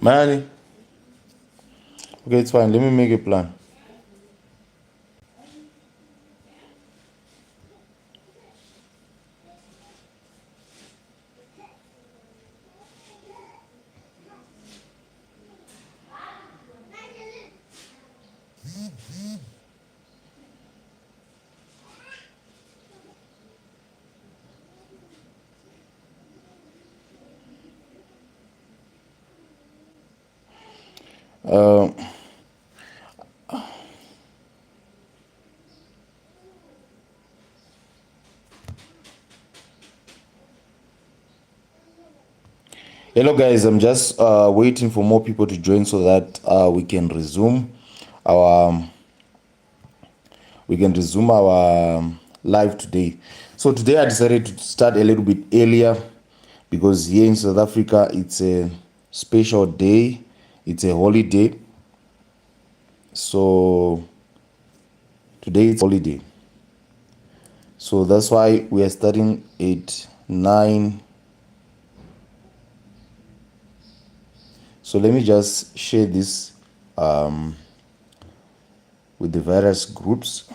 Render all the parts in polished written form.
Man, okay, it's fine. Let me make a plan. Uh, Hello, guys. I'm just waiting for more people to join so that we can resume our live today. So today I decided to start a little bit earlier because here in South Africa it's a special day. It's a holiday. So today it's holiday. So that's why we are starting at 9. So let me just share this with the various groups.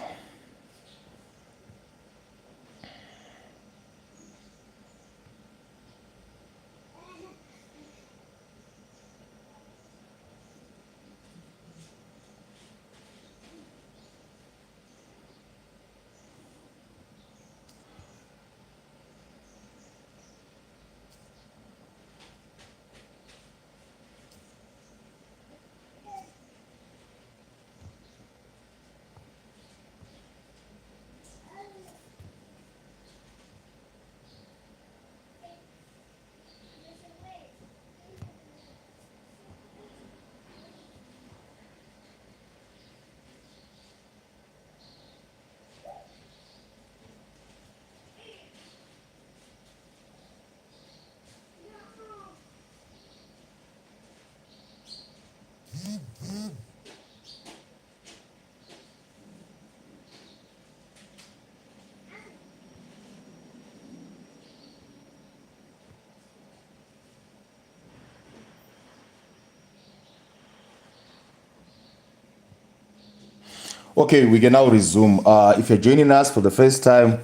Okay, we can now resume. If you're joining us for the first time,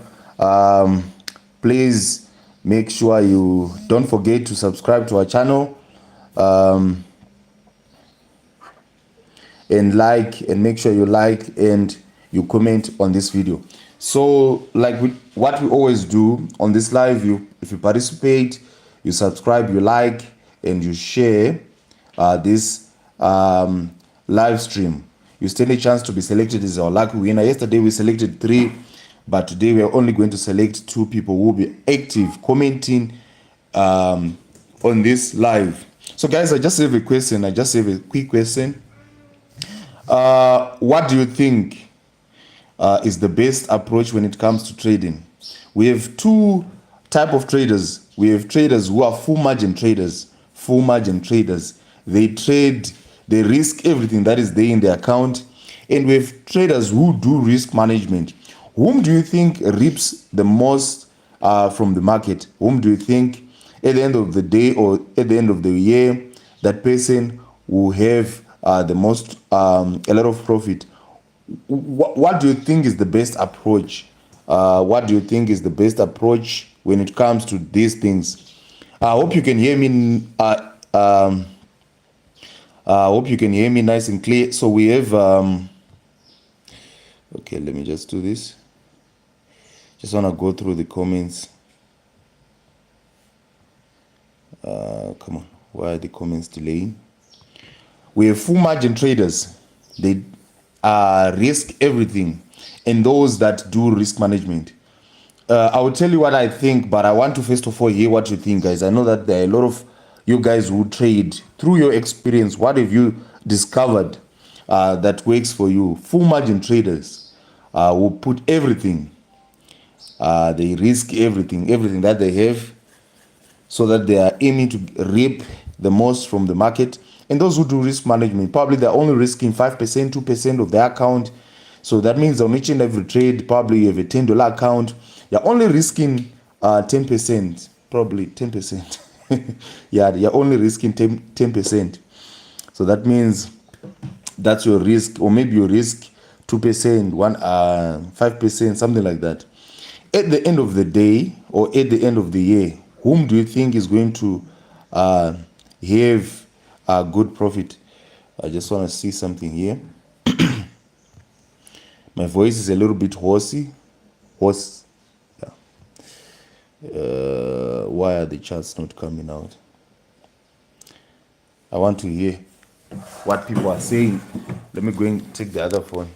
please make sure you don't forget to subscribe to our channel and make sure you like and you comment on this video. So what we always do on this live, if you participate, you subscribe, you like, and you share this live stream, you stand a chance to be selected as our lucky winner. Yesterday we selected 3, but today we are only going to select 2 people who will be active commenting on this live. So guys, I just have a question. I just have a quick question. What do you think is the best approach when it comes to trading? We have 2 type of traders. We have traders who are full margin traders. Full margin traders. They trade, they risk everything that is there in their account. And we have traders who do risk management. Whom do you think reaps the most from the market? Whom do you think at the end of the day or at the end of the year that person will have the most, a lot of profit? What do you think is the best approach? What do you think is the best approach when it comes to these things? I hope you can hear me. I hope you can hear me nice and clear. So we have. Okay, let me just do this. Just want to go through the comments. Come on, why are the comments delaying? We have full margin traders. They risk everything, and those that do risk management. I will tell you what I think, but I want to first of all hear what you think, guys. I know that there are a lot of you guys who trade. Through your experience, what have you discovered that works for you? Full margin traders will put everything. They risk everything that they have, so that they are aiming to reap the most from the market. And those who do risk management, probably they're only risking 5%, 2% of their account. So that means on each and every trade, probably you have a $10 account, you're only risking 10%, probably 10%. Yeah, you're only risking 10%. So that means that's your risk, or maybe your risk 2%, 5%, something like that. At the end of the day, or at the end of the year, whom do you think is going to have a good profit? I just want to see something here. My voice is a little bit hoarse. Yeah. Why are the charts not coming out? I want to hear what people are saying. Let me go and take the other phone.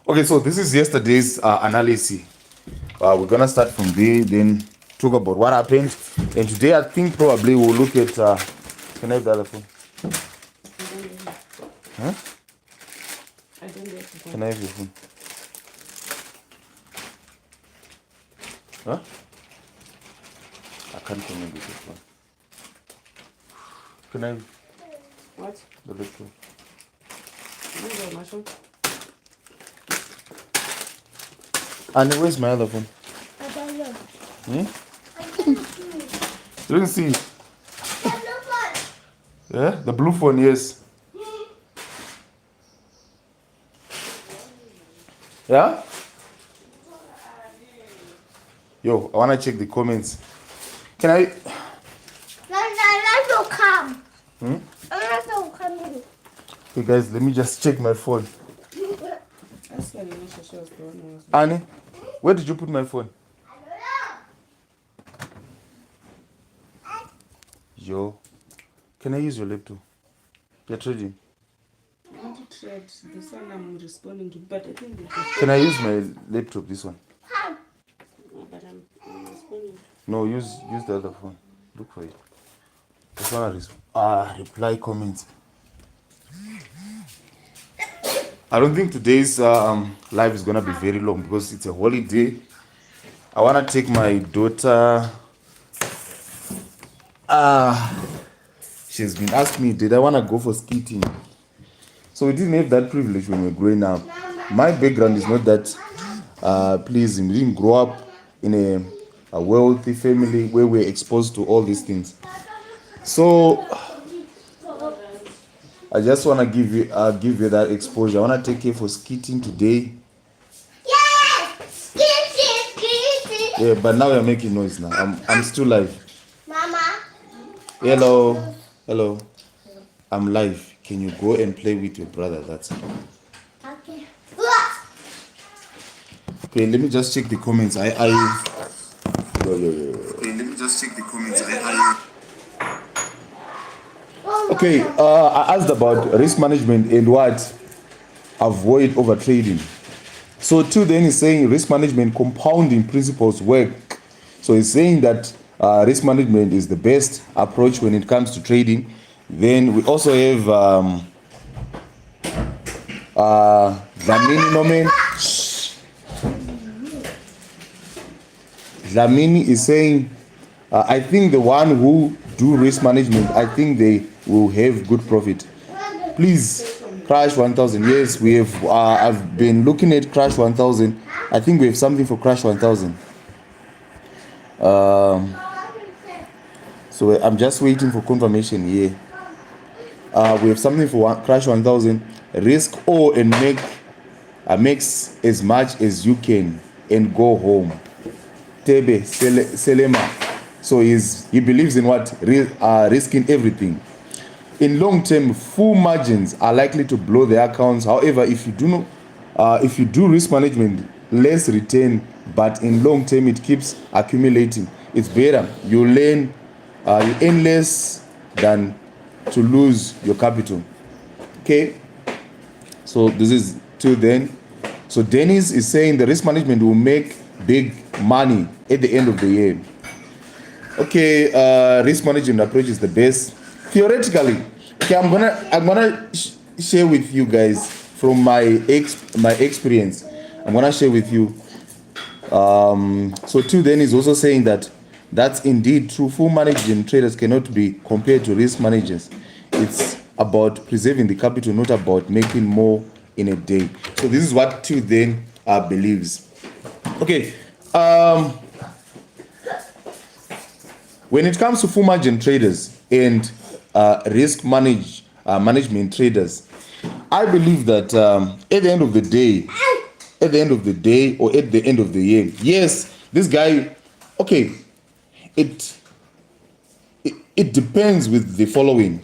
Okay, so this is yesterday's analysis. We're gonna start from there, then talk about what happened. And today, I think probably we'll look at. Can I have the other phone? Huh? I don't have the phone. Can I have your phone? Huh? I can't connect with your phone. Can I have What? the laptop? And where's my other phone? I don't know. Hmm? I can't see it. You didn't see it? The blue one. Yeah? The blue phone, yes. Yeah? Yo, I wanna check the comments. Can I? Let's go come. Hmm? Let's go come in. Hey guys, let me just check my phone. That's why the relationship was the one who was. Annie, where did you put my phone? Yo, can I use your laptop? You're trading. I want to trade this one I'm responding to, but I think they just. Can I use my laptop, this one? Come. But I'm responding. No, use the other phone. Look for it. Just wanna reply comments. I don't think today's live is gonna be very long because it's a holiday. I wanna take my daughter. She's been asking me, did I wanna go for skating? So we didn't have that privilege when we were growing up. My background is not that pleasing. We didn't grow up in a wealthy family where we're exposed to all these things. So I just wanna give you that exposure. I wanna take you for skating today. Yes! Skitty. Yeah, but now you're making noise now. I'm still live. Mama. Hello. I'm live. Can you go and play with your brother? That's it. Okay. Okay, let me just check the comments. Yo. Okay, let me just check the comments. Okay, I asked about risk management and what avoid over trading. So two then is saying risk management compounding principles work. So it's saying that risk management is the best approach when it comes to trading. Then we also have Dlamini Nomen. Dlamini is saying, I think the one who do risk management, I think they will have good profit. Please, Crash 1000. Yes, we have. I've been looking at Crash 1000. I think we have something for Crash 1000. So I'm just waiting for confirmation here. We have something for Crash 1000. Risk all and makes as much as you can and go home. Tebe Selema. So he believes in what? Risking everything. In long term, full margins are likely to blow their accounts. However, if you do risk management, less return, but in long term it keeps accumulating. It's better. You earn less than to lose your capital. Okay. So this is till then. So Dennis is saying the risk management will make big money at the end of the year. Okay, risk management approach is the best. Theoretically, okay, I'm gonna share with you guys from my experience. I'm gonna share with you. So two then is also saying that that's indeed true. Full management traders cannot be compared to risk managers. It's about preserving the capital, not about making more in a day. So this is what two then believes. Okay. When it comes to full margin traders and management traders, I believe that at the end of the day, or at the end of the year, yes, this guy, okay, it depends with the following: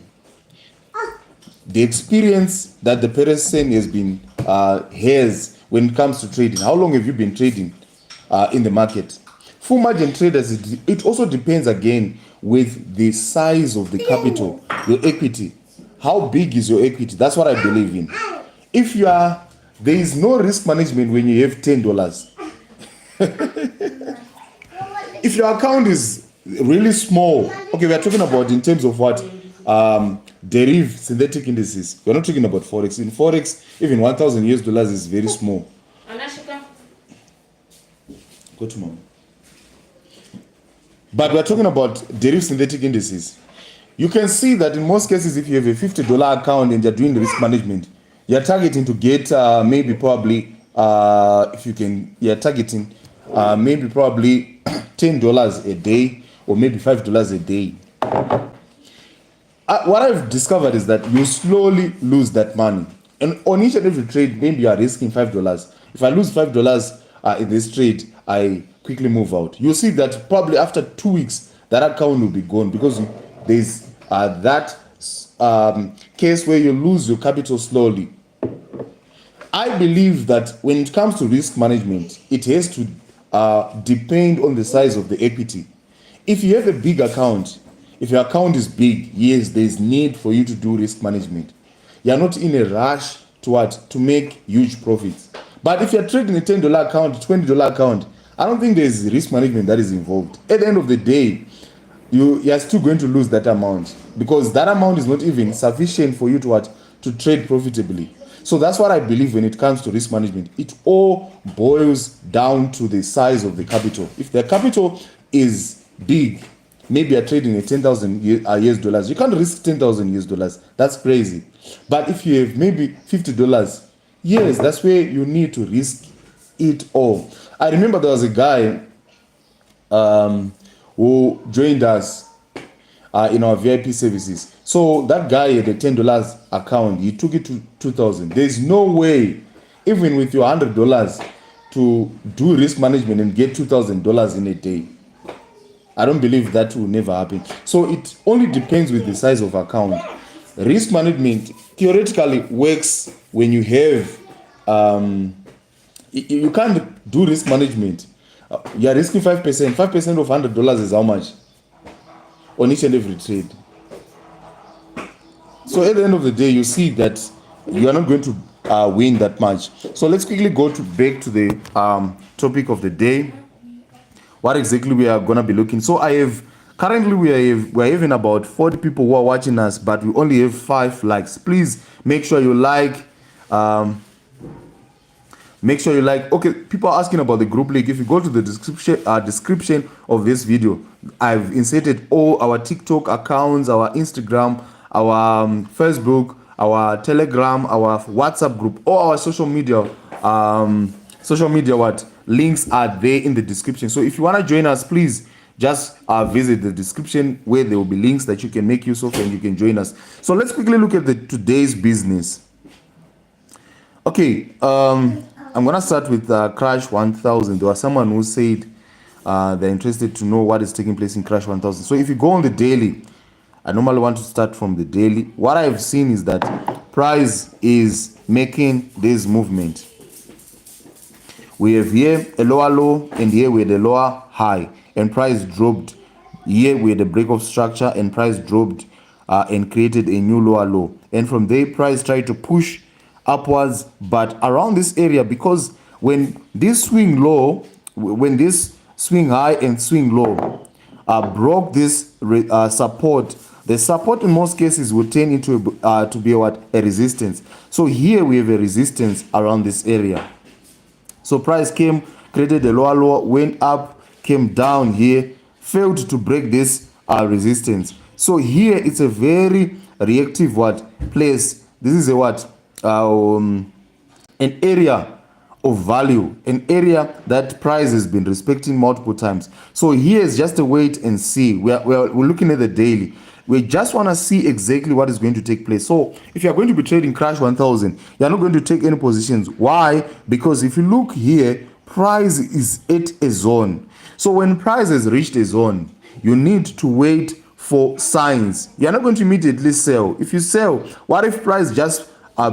the experience that the person has when it comes to trading. How long have you been trading in the market? Full margin traders, it also depends again with the size of the capital, your equity. How big is your equity? That's what I believe in. If there is no risk management when you have $10. If your account is really small, okay, we are talking about in terms of what? Derivative synthetic indices. We're not talking about Forex. In Forex, even $1,000 is very small. Go to mom. But we're talking about derivative synthetic indices. You can see that in most cases, if you have a $50 account and you're doing risk management, you're targeting to get maybe probably, you're targeting maybe probably $10 a day or maybe $5 a day. What I've discovered is that you slowly lose that money. And on each and every trade, maybe you are risking $5. If I lose $5 in this trade, I quickly move out. You'll see that probably after 2 weeks, that account will be gone because there's that case where you lose your capital slowly. I believe that when it comes to risk management, it has to depend on the size of the equity. If you have a big account, if your account is big, yes, there's need for you to do risk management. You're not in a rush to make huge profits. But if you're trading a $10 account, $20 account, I don't think there's risk management that is involved. At the end of the day, you're still going to lose that amount because that amount is not even sufficient for you to trade profitably. So that's what I believe when it comes to risk management. It all boils down to the size of the capital. If the capital is big, maybe you're trading at $10,000 US, you can't risk $10,000 US. That's crazy. But if you have maybe $50, yes, that's where you need to risk it all. I remember there was a guy who joined us in our VIP services. So that guy had a $10 account. He took it to $2,000. There's no way, even with your $100, to do risk management and get $2,000 in a day. I don't believe that will never happen. So it only depends with the size of account. Risk management theoretically works when you have, you can't do risk management. You're risking 5%. 5% of $100 is how much? On each and every trade. So at the end of the day, you see that you are not going to win that much. So let's quickly go back to the topic of the day. What exactly we are gonna be looking. So currently we are having about 40 people who are watching us, but we only have 5 likes. Please make sure you like. Make sure you like. Okay, people are asking about the group link. If you go to the description of this video, I've inserted all our TikTok accounts, our Instagram, our Facebook, our Telegram, our WhatsApp group, all our social media links are there in the description. So if you want to join us, please just visit the description where there will be links that you can make use of and you can join us. So let's quickly look at today's business. Okay, I'm gonna start with Crash 1000. There was someone who said they're interested to know what is taking place in Crash 1000. So if you go on the daily, I normally want to start from the daily. What I've seen is that price is making this movement. We have here a lower low and here we had a lower high, and price dropped. Here we had a break of structure and price dropped and created a new lower low, and from there price tried to push upwards, but around this area, because when this swing high and swing low broke this support, the support in most cases will turn into to be a resistance. So here we have a resistance around this area. So price came, created a lower low, went up, came down here, failed to break this resistance. So here it's a very reactive place. This is an area of value, an area that price has been respecting multiple times. So here is just a wait and see. We're looking at the daily. we just want to see exactly what is going to take place. So if you're going to be trading crash 1000, you're not going to take any positions. Why? Because if you look here, price is at a zone. So when price has reached a zone, you need to wait for signs. You're not going to immediately sell. If you sell, what if price just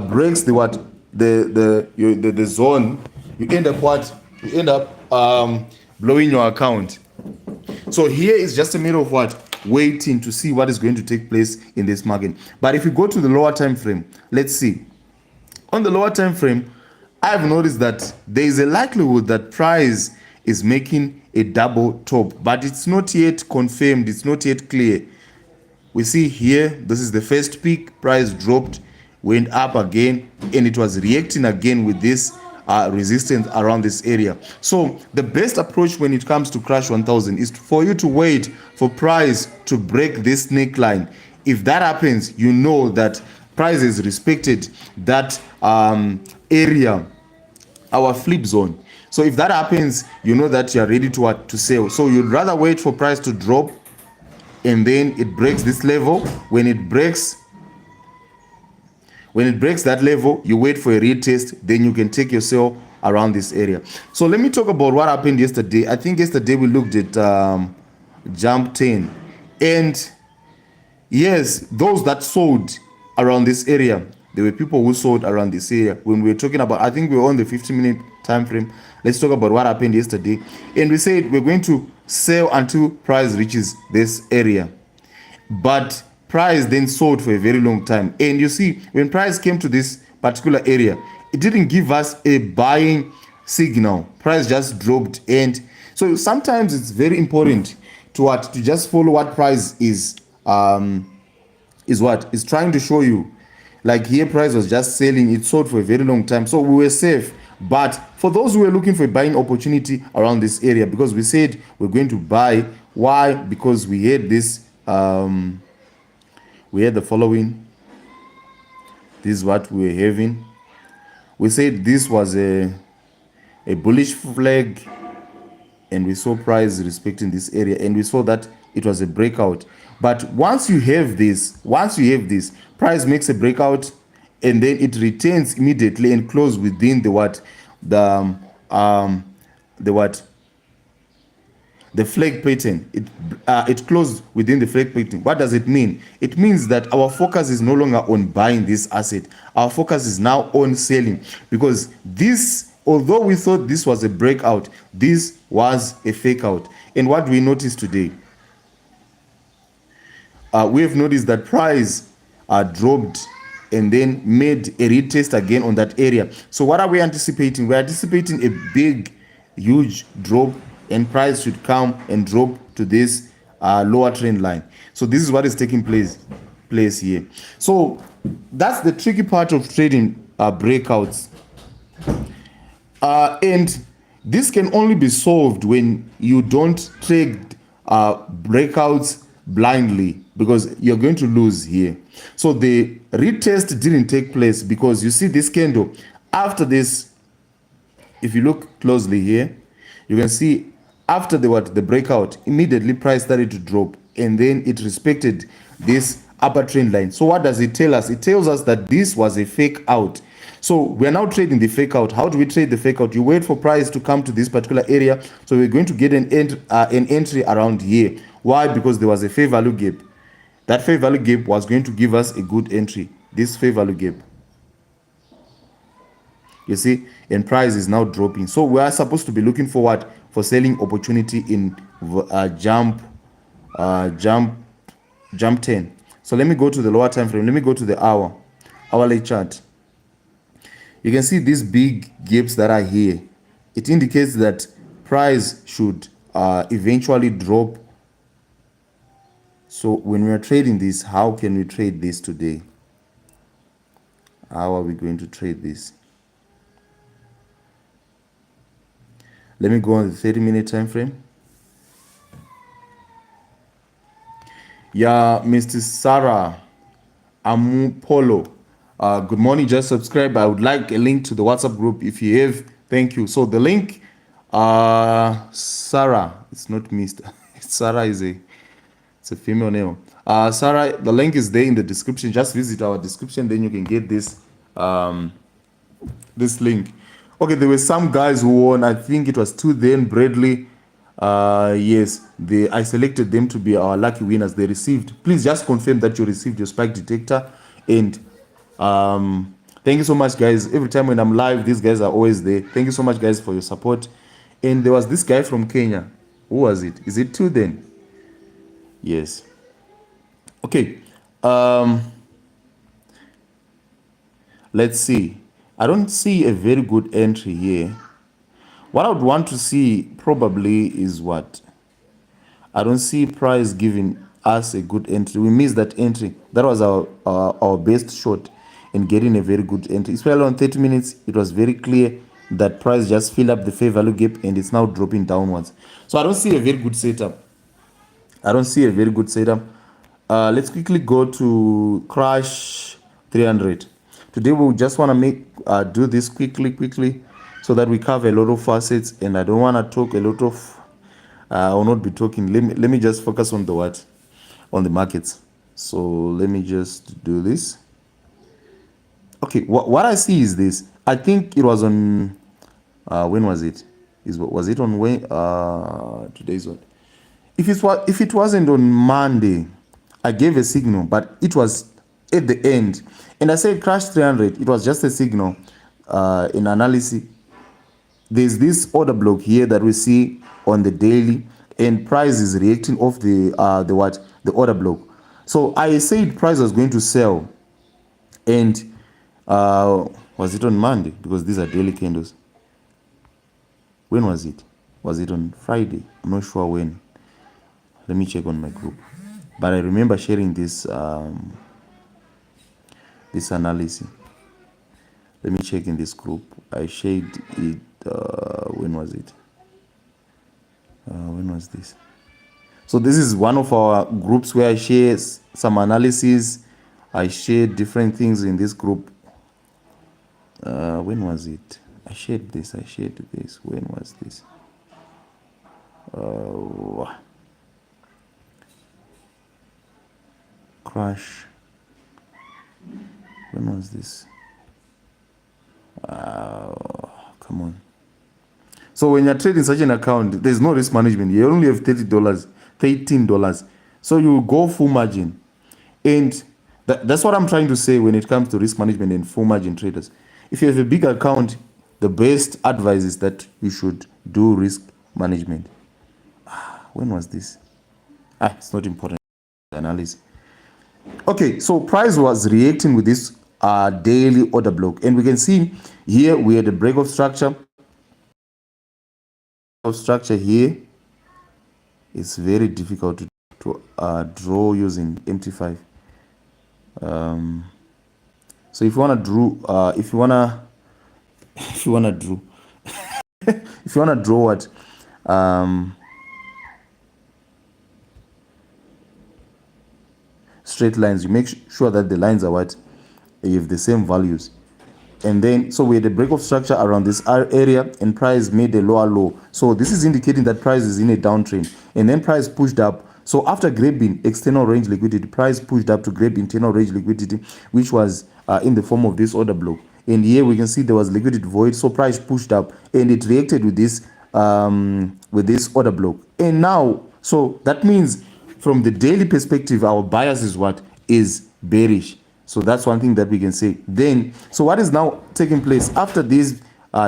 breaks the what the zone? You end up what? You end up blowing your account. So here is just a matter of what? Waiting to see what is going to take place in this market. But if you go to the lower time frame, let's see. On the lower time frame, I've noticed that there is a likelihood that price is making a double top, but it's not yet confirmed, it's not yet clear. We see here, this is the first peak, price dropped, went up again, and it was reacting again with this resistance around this area. So the best approach when it comes to crash 1000 is for you to wait for price to break this neckline. If that happens, you know that price is respected that area, our flip zone. So if that happens, you know that you are ready to sell. So you'd rather wait for price to drop, and then it breaks this level. When it breaks that level, you wait for a retest, then you can take your sell around this area. So let me talk about what happened yesterday. I think yesterday we looked at jump 10, and yes, those that sold around this area, there were people who sold around this area. When we were talking about, I think we were on the 15-minute time frame. Let's talk about what happened yesterday. And we said we're going to sell until price reaches this area. But price then sold for a very long time. And you see, when price came to this particular area, it didn't give us a buying signal. Price just dropped. And so sometimes it's very important to just follow what price is trying to show you. Like here, price was just selling, it sold for a very long time, so we were safe. But for those who were looking for a buying opportunity around this area, because we said we're going to buy, why? Because we had this we had the following. This is what we were having. We said this was a bullish flag, and we saw price respecting this area, and we saw that it was a breakout. But once you have this, price makes a breakout, and then it returns immediately and close within the flag pattern. It closed within the flag pattern. What does it mean? It means that our focus is no longer on buying this asset. Our focus is now on selling, because this, although we thought this was a breakout, this was a fake out. And what we noticed today, we have noticed that price dropped and then made a retest again on that area. So what are we anticipating? We're anticipating a big, huge drop, and price should come and drop to this lower trend line. So this is what is taking place here. So that's the tricky part of trading breakouts. And this can only be solved when you don't trade breakouts blindly, because you're going to lose here. So the retest didn't take place because you see this candle after this. If you look closely here, you can see after the breakout, immediately price started to drop, and then it respected this upper trend line. So what does it tell us? It tells us that this was a fake out. So we're now trading the fake out. How do we trade the fake out? You wait for price to come to this particular area. So we're going to get an entry around here. Why? Because there was a fair value gap. That fair value gap was going to give us a good entry. This fair value gap. You see, and price is now dropping. So we are supposed to be looking forward for selling opportunity in jump 10. So let me go to the lower time frame. Let me go to the hourly chart. You can see these big gaps that are here. It indicates that price should eventually drop. So when we are trading this, how can we trade this today? How are we going to trade this? Let me go on the 30-minute time frame. Yeah, Mr. Sarah Amupolo. Good morning. Just subscribe. I would like a link to the WhatsApp group if you have. Thank you. So the link, Sarah, it's not Mr. Sarah it's a female name. Sarah, the link is there in the description. Just visit our description, then you can get this link. Okay, there were some guys who won. I think it was two then Bradley. Yes, I selected them to be our lucky winners. They received. Please just confirm that you received your spike detector. And thank you so much, guys. Every time when I'm live, these guys are always there. Thank you so much, guys, for your support. And there was this guy from Kenya. Who was it? Is it two then? Yes. Okay. Let's see. I don't see a very good entry here. What I would want to see probably is what? I don't see price giving us a good entry. We missed that entry. That was our best shot in getting a very good entry. Especially on 30 minutes, it was very clear that price just filled up the fair value gap and it's now dropping downwards. So I don't see a very good setup. Let's quickly go to crash 300. Today we just want to do this quickly so that we cover a lot of facets, and I don't want to talk a lot of I will not be talking. Let me just focus on the markets. So let me just do this. Okay, what I see is this. I think it was on when was it? Was it on when today's what? If it wasn't on Monday, I gave a signal, but it was at the end. And I said crash 300. It was just a signal in analysis. There's this order block here that we see on the daily, and price is reacting off the order block. So I said price was going to sell, and was it on Monday? Because these are daily candles. When was it? Was it on Friday? I'm not sure when. Let me check on my group. But I remember sharing this this analysis. Let me check in this group. I shared it. When was it? When was this? So this is one of our groups where I share some analysis. I share different things in this group. When was it? I shared this. When was this? Crash. When was this? Come on. So when you're trading such an account, there's no risk management. You only have $13. So you go full margin. And that's what I'm trying to say when it comes to risk management and full margin traders. If you have a big account, the best advice is that you should do risk management. When was this? It's not important analysis. Okay, so price was reacting with this daily order block, and we can see here we had a break of structure. Here it's very difficult to draw using MT5. So if you want to draw, if you want to draw what straight lines, you make sure that the lines are what you have the same values. And then so we had a break of structure around this area, and price made a lower low. So this is indicating that price is in a downtrend, and then price pushed up. So after grabbing external range liquidity, price pushed up to grab internal range liquidity, which was in the form of this order block. And here we can see there was liquidity void, so price pushed up and it reacted with this order block. And now, so that means from the daily perspective, our bias is what is bearish. So that's one thing that we can say. Then, so what is now taking place after this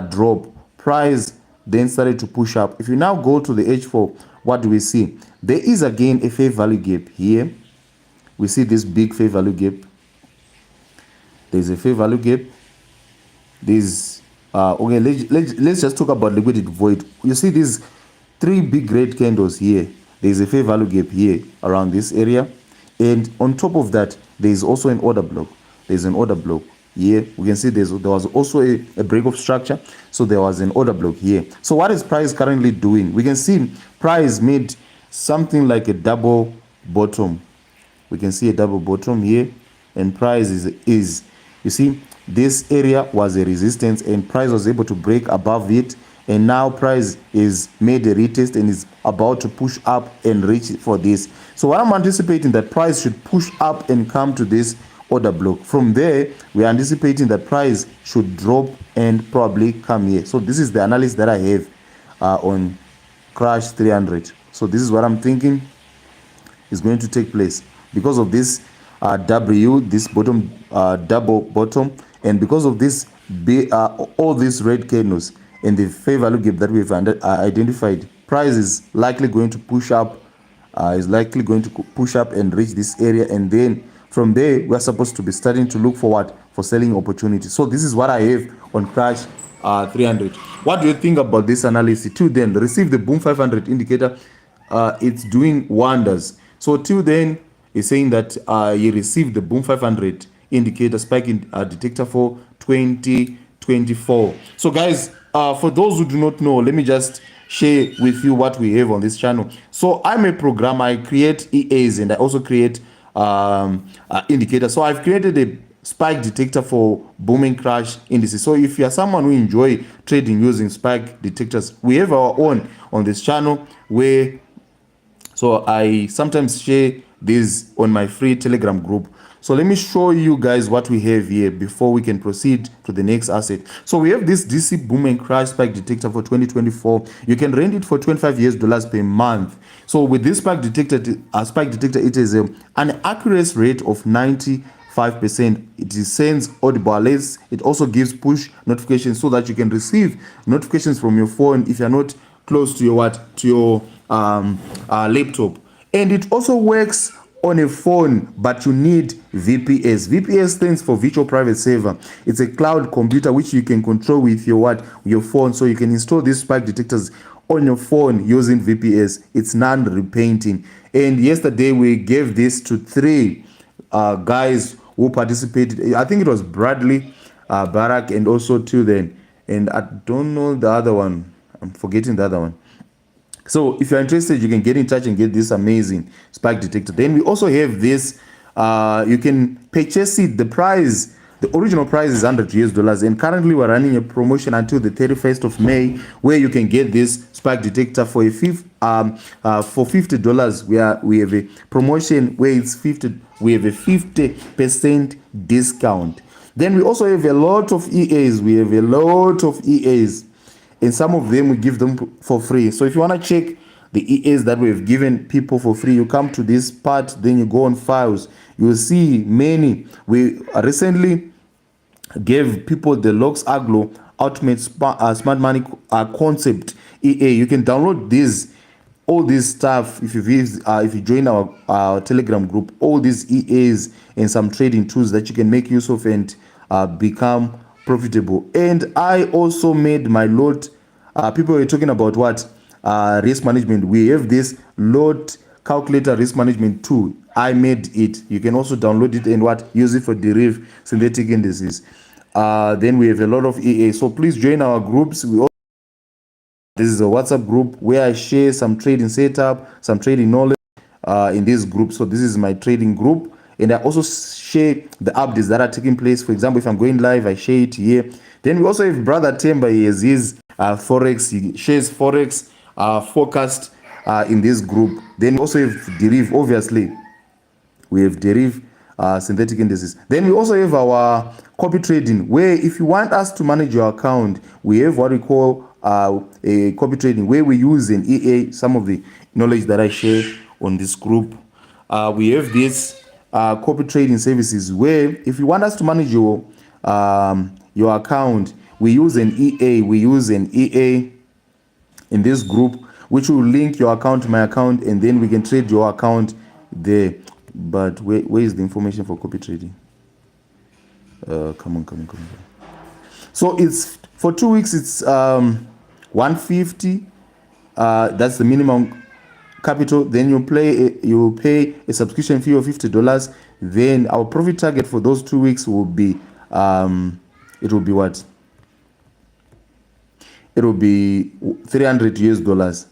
drop? Price then started to push up. If you now go to the H4, what do we see? There is again a fair value gap here. We see this big fair value gap. There's a fair value gap. There's okay. Let's just talk about liquidity void. You see these three big red candles here. There's a fair value gap here around this area, and on top of that, there is also an order block. There's an order block here. We can see there was also a break of structure, so there was an order block here. So what is price currently doing? We can see price made something like a double bottom. We can see a double bottom here, and price is you see this area was a resistance, and price was able to break above it and now price is made a retest and is about to push up and reach for this. So what I'm anticipating, that price should push up and come to this order block. From there, we are anticipating that price should drop and probably come here. So this is the analysis that I have on crash 300. So this is what I'm thinking is going to take place because of this W, this bottom double bottom, and because of this all these red candles and the fair value gap that we've identified. Price is likely going to push up, and reach this area, and then from there we're supposed to be starting to look for what, for selling opportunities. So this is what I have on crash 300. What do you think about this analysis? Till then, receive the boom 500 indicator. It's doing wonders. So till then, he's saying that he received the boom 500 indicator spike in detector for 2024. So guys, for those who do not know, let me just share with you what we have on this channel. So I'm a programmer. I create EAs and I also create indicators. So I've created a spike detector for booming crash indices. So if you are someone who enjoy trading using spike detectors, we have our own on this channel where, so I sometimes share this on my free Telegram group. So let me show you guys what we have here before we can proceed to the next asset. So we have this DC boom and crash spike detector for 2024. You can rent it for $25 per month. So with this spike detector, it is an accuracy rate of 95%. It sends audible alerts. It also gives push notifications so that you can receive notifications from your phone if you're not close to your laptop. And it also works on a phone, but you need VPS. VPS stands for virtual private server. It's a cloud computer which you can control with your phone. So you can install these spike detectors on your phone using VPS. It's non-repainting. And yesterday we gave this to 3 guys who participated. I think it was Bradley, Barack, and also till then. And I don't know the other one. I'm forgetting the other one. So if you're interested, you can get in touch and get this amazing spike detector. Then we also have this. You can purchase it. The original price is $100, and currently we're running a promotion until the 31st of May, where you can get this spike detector for for $50. We have a promotion where it's 50. We have a 50% discount. Then we also have a lot of EAs. And some of them we give them for free. So if you want to check the EAs that we've given people for free, you come to this part, then you go on files. You'll see many. We recently gave people the Lux Aglo Ultimate Smart Money Concept EA. You can download all this stuff if you join our Telegram group. All these EAs and some trading tools that you can make use of and become profitable. And I also made my lot. People were talking about what risk management. We have this lot calculator risk management tool. I made it. You can also download it and use it for derive synthetic indices. Then we have a lot of EA. So please join our groups. This is a WhatsApp group where I share some trading setup, some trading knowledge in this group. So this is my trading group. And I also share the updates that are taking place. For example, if I'm going live, I share it here. Then we also have Brother Temba. He has his Forex. He shares Forex forecast in this group. Then we also have Derive. Obviously, we have Derive synthetic indices. Then we also have our copy trading, where if you want us to manage your account, we have what we call a copy trading, where we use an EA, some of the knowledge that I share on this group. We have this copy trading services, where if you want us to manage your account, we use an EA in this group, which will link your account to my account, and then we can trade your account there. But where is the information for copy trading? Come on. So it's for 2 weeks. It's 150. That's the minimum capital. Then you pay a subscription fee of $50. Then our profit target for those 2 weeks will be it will be what? It will be $300.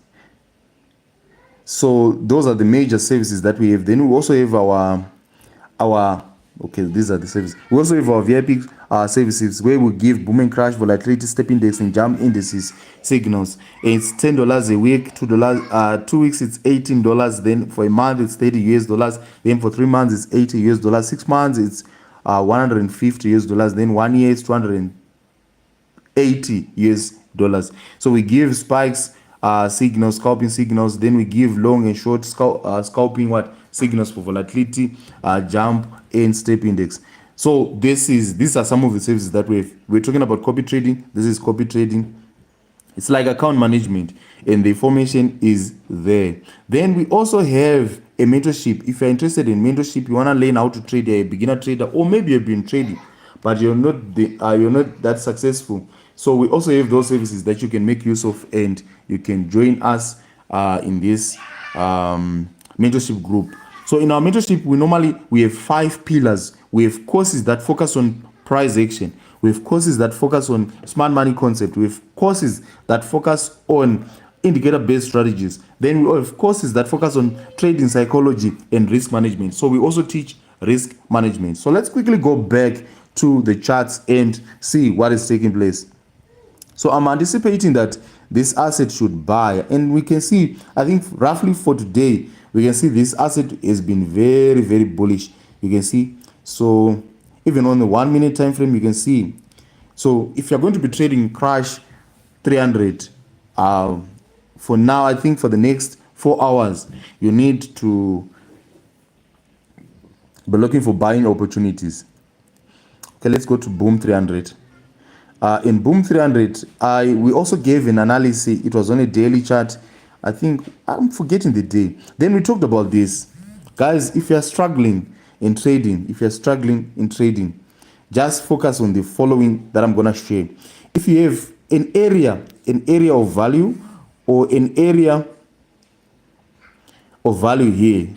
So those are the major services that we have. Then we also have our Okay, these are the services. We also have our VIP services where we give boom and crash, volatility, step index, and jump indices signals. And it's $10 a week, $2, 2 weeks it's $18. Then for a month it's $30 US. Then for 3 months it's $80 US. 6 months it's 150 US. Then 1 year it's 280 US. So we give spikes, signals, scalping signals. Then we give long and short scalping signals for volatility, jump, and step index. So these are some of the services that we're talking about. Copy trading. This is copy trading. It's like account management, and the information is there. Then we also have a mentorship. If you're interested in mentorship, you want to learn how to trade, a beginner trader, or maybe you've been trading but you're not that successful. So we also have those services that you can make use of, and you can join us in this mentorship group. So in our mentorship, we have 5 pillars. We have courses that focus on price action. We have courses that focus on smart money concept. We have courses that focus on indicator-based strategies. Then we have courses that focus on trading psychology and risk management. So we also teach risk management. So let's quickly go back to the charts and see what is taking place. So I'm anticipating that this asset should buy, and we can see, I think roughly for today, we can see this asset has been very, very bullish. You can see, so even on the 1 minute time frame, you can see. So if you're going to be trading crash 300, for now, I think for the next 4 hours, you need to be looking for buying opportunities. Okay, let's go to boom 300. In boom 300, we also gave an analysis. It was on a daily chart. I think I'm forgetting the day. Then we talked about this, guys. If you're struggling in trading, just focus on the following that I'm gonna share. If you have an area of value, or an area of value here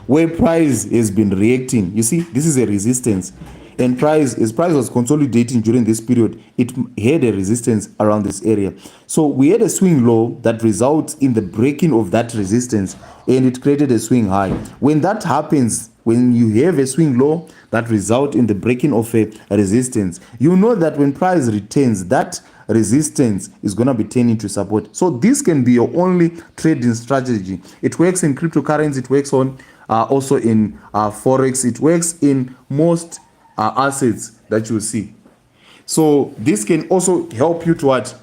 where price has been reacting, you see, this is a resistance. And price was consolidating during this period, it had a resistance around this area. So we had a swing low that results in the breaking of that resistance, and it created a swing high. When that happens, when you have a swing low that result in the breaking of a resistance, you know that when price returns, that resistance is going to be turning to support. So this can be your only trading strategy. It works in cryptocurrency, it works on also in forex, it works in most assets that you see. So this can also help you to what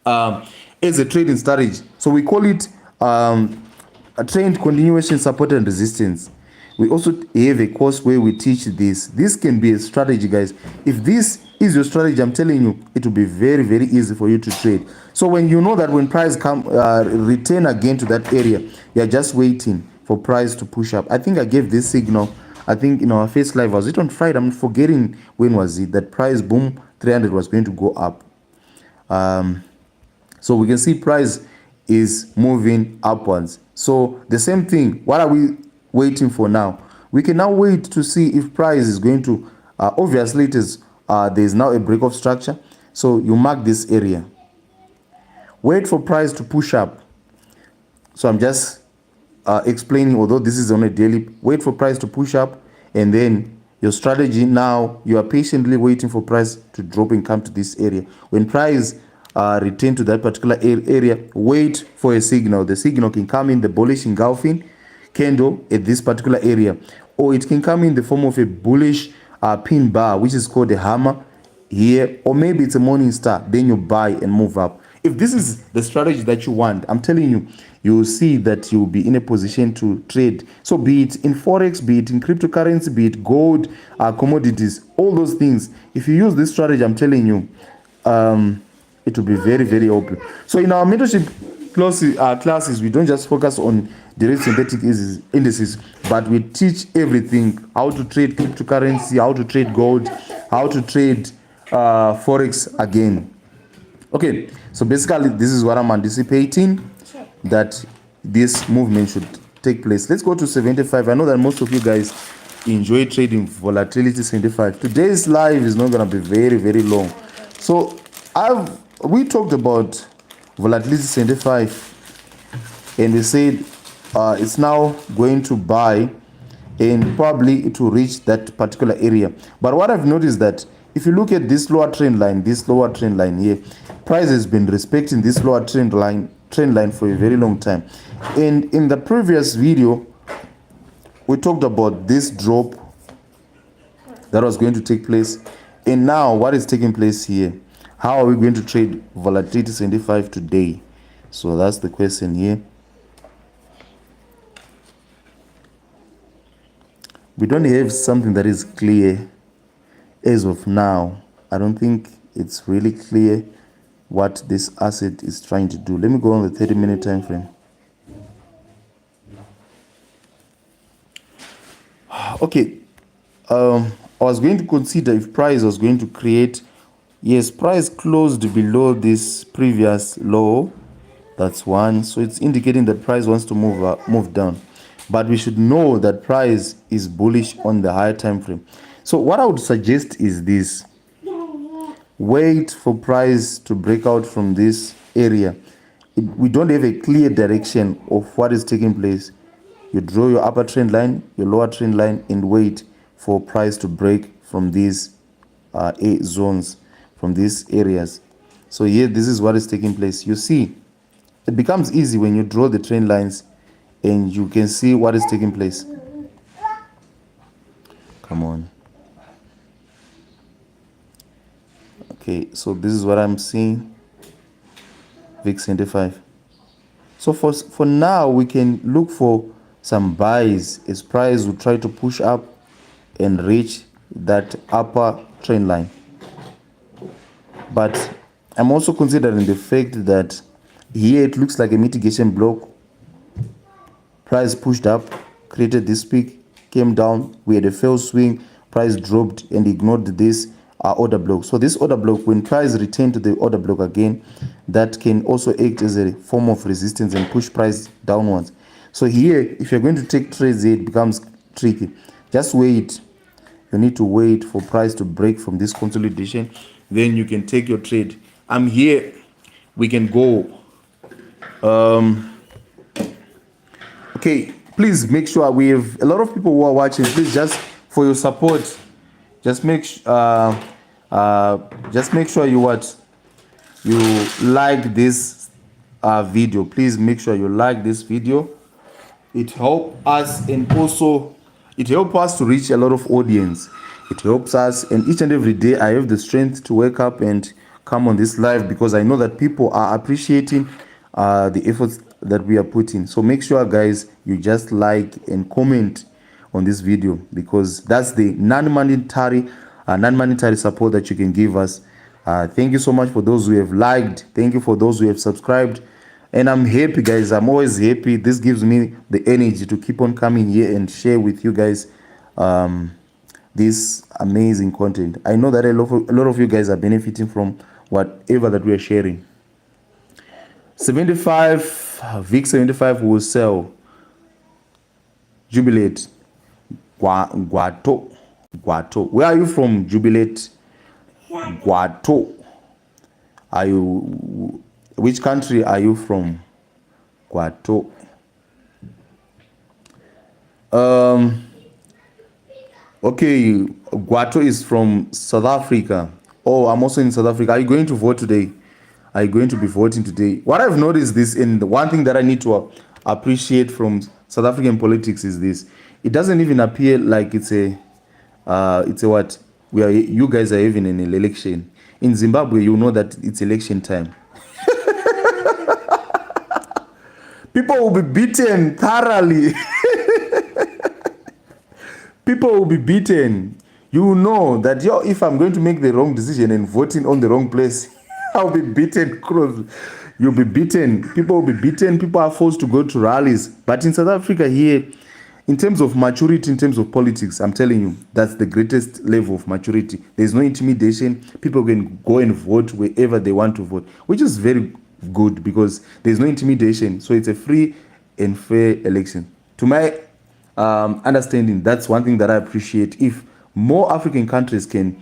as a trading strategy. So we call it a trend continuation, support and resistance. We also have a course where we teach this. This can be a strategy, guys. If this is your strategy, I'm telling you, it will be very, very easy for you to trade. So when you know that when price return again to that area, you're just waiting for price to push up. I think I gave this signal, I think in our first live, was it on Friday? I'm forgetting when was it, that price boom 300 was going to go up. So we can see price is moving upwards. So the same thing, what are we waiting for now? We can now wait to see if price is going to, obviously it is, there is now a break of structure. So you mark this area. Wait for price to push up. So I'm just explaining, although this is on a daily, wait for price to push up, and then your strategy now, you are patiently waiting for price to drop and come to this area. When price return to that particular area, wait for a signal. The signal can come in the bullish engulfing candle at this particular area, or it can come in the form of a bullish pin bar, which is called a hammer here, or maybe it's a morning star. Then you buy and move up. If this is the strategy that you want, I'm telling you, you will see that you'll be in a position to trade. So be it in forex, be it in cryptocurrency, be it gold, commodities, all those things. If you use this strategy, I'm telling you, it will be very, very open. So in our mentorship classes, we don't just focus on direct synthetic indices, but we teach everything: how to trade cryptocurrency, how to trade gold, how to trade forex again. Okay, so basically this is what I'm anticipating, that this movement should take place. Let's go to 75. I know that most of you guys enjoy trading volatility 75. Today's live is not going to be very, very long. So we talked about volatility 75, and we said it's now going to buy and probably it will reach that particular area. But what I've noticed that if you look at this lower trend line here, price has been respecting this lower trend line for a very long time. And in the previous video, we talked about this drop that was going to take place, and now what is taking place here? How are we going to trade volatility 75 today? So that's the question here. We don't have something that is clear as of now. I don't think it's really clear what this asset is trying to do. Let me go on the 30-minute time frame. Okay, I was going to consider if price was going to create. Yes, price closed below this previous low. That's one. So it's indicating that price wants to move down. But we should know that price is bullish on the higher time frame. So what I would suggest is this. Wait for price to break out from this area. We don't have a clear direction of what is taking place. You draw your upper trend line, your lower trend line, and wait for price to break from these zones, from these areas. So here, this is what is taking place. You see, it becomes easy when you draw the trend lines and you can see what is taking place. Come on. Okay, so this is what I'm seeing. VIX 75. So for now, we can look for some buys as price will try to push up and reach that upper trend line. But I'm also considering the fact that here it looks like a mitigation block. Price pushed up, created this peak, came down, we had a fail swing, price dropped and ignored this order block. So this order block, when price returned to the order block again, that can also act as a form of resistance and push price downwards. So here, if you're going to take trades here, it becomes tricky. Just wait. You need to wait for price to break from this consolidation. Then you can take your trade. I'm here. We can go. Okay, please make sure we have a lot of people who are watching. Please, just for your support, just make sure you like this video. Please make sure you like this video. It helps us, and also it helps us to reach a lot of audience. It helps us, and each and every day I have the strength to wake up and come on this live because I know that people are appreciating the efforts that we are putting. So make sure, guys, you just like and comment on this video because that's the non-monetary support that you can give us. Thank you so much for those who have liked. Thank you for those who have subscribed. And I'm happy, guys. I'm always happy. This gives me the energy to keep on coming here and share with you guys this amazing content. I know that a lot of you guys are benefiting from whatever that we are sharing. 75, VIX 75 will sell. Jubilate. Guato. Where are you from, Jubilate? Guato. Which country are you from? Guato. Okay, Guato is from South Africa. Oh, I'm also in South Africa. Are you going to vote today? Are you going to be voting today? What I've noticed this, and the one thing that I need to appreciate from South African politics is this. It doesn't even appear like it's a what? You guys are having an election. In Zimbabwe, you know that it's election time. People will be beaten thoroughly. People will be beaten. You know that if I'm going to make the wrong decision and voting on the wrong place, I'll be beaten. You'll be beaten. People will be beaten. People are forced to go to rallies. But in South Africa here, in terms of maturity, in terms of politics, I'm telling you, that's the greatest level of maturity. There's no intimidation. People can go and vote wherever they want to vote, which is very good because there's no intimidation. So it's a free and fair election. To my understanding, that's one thing that I appreciate. If more African countries can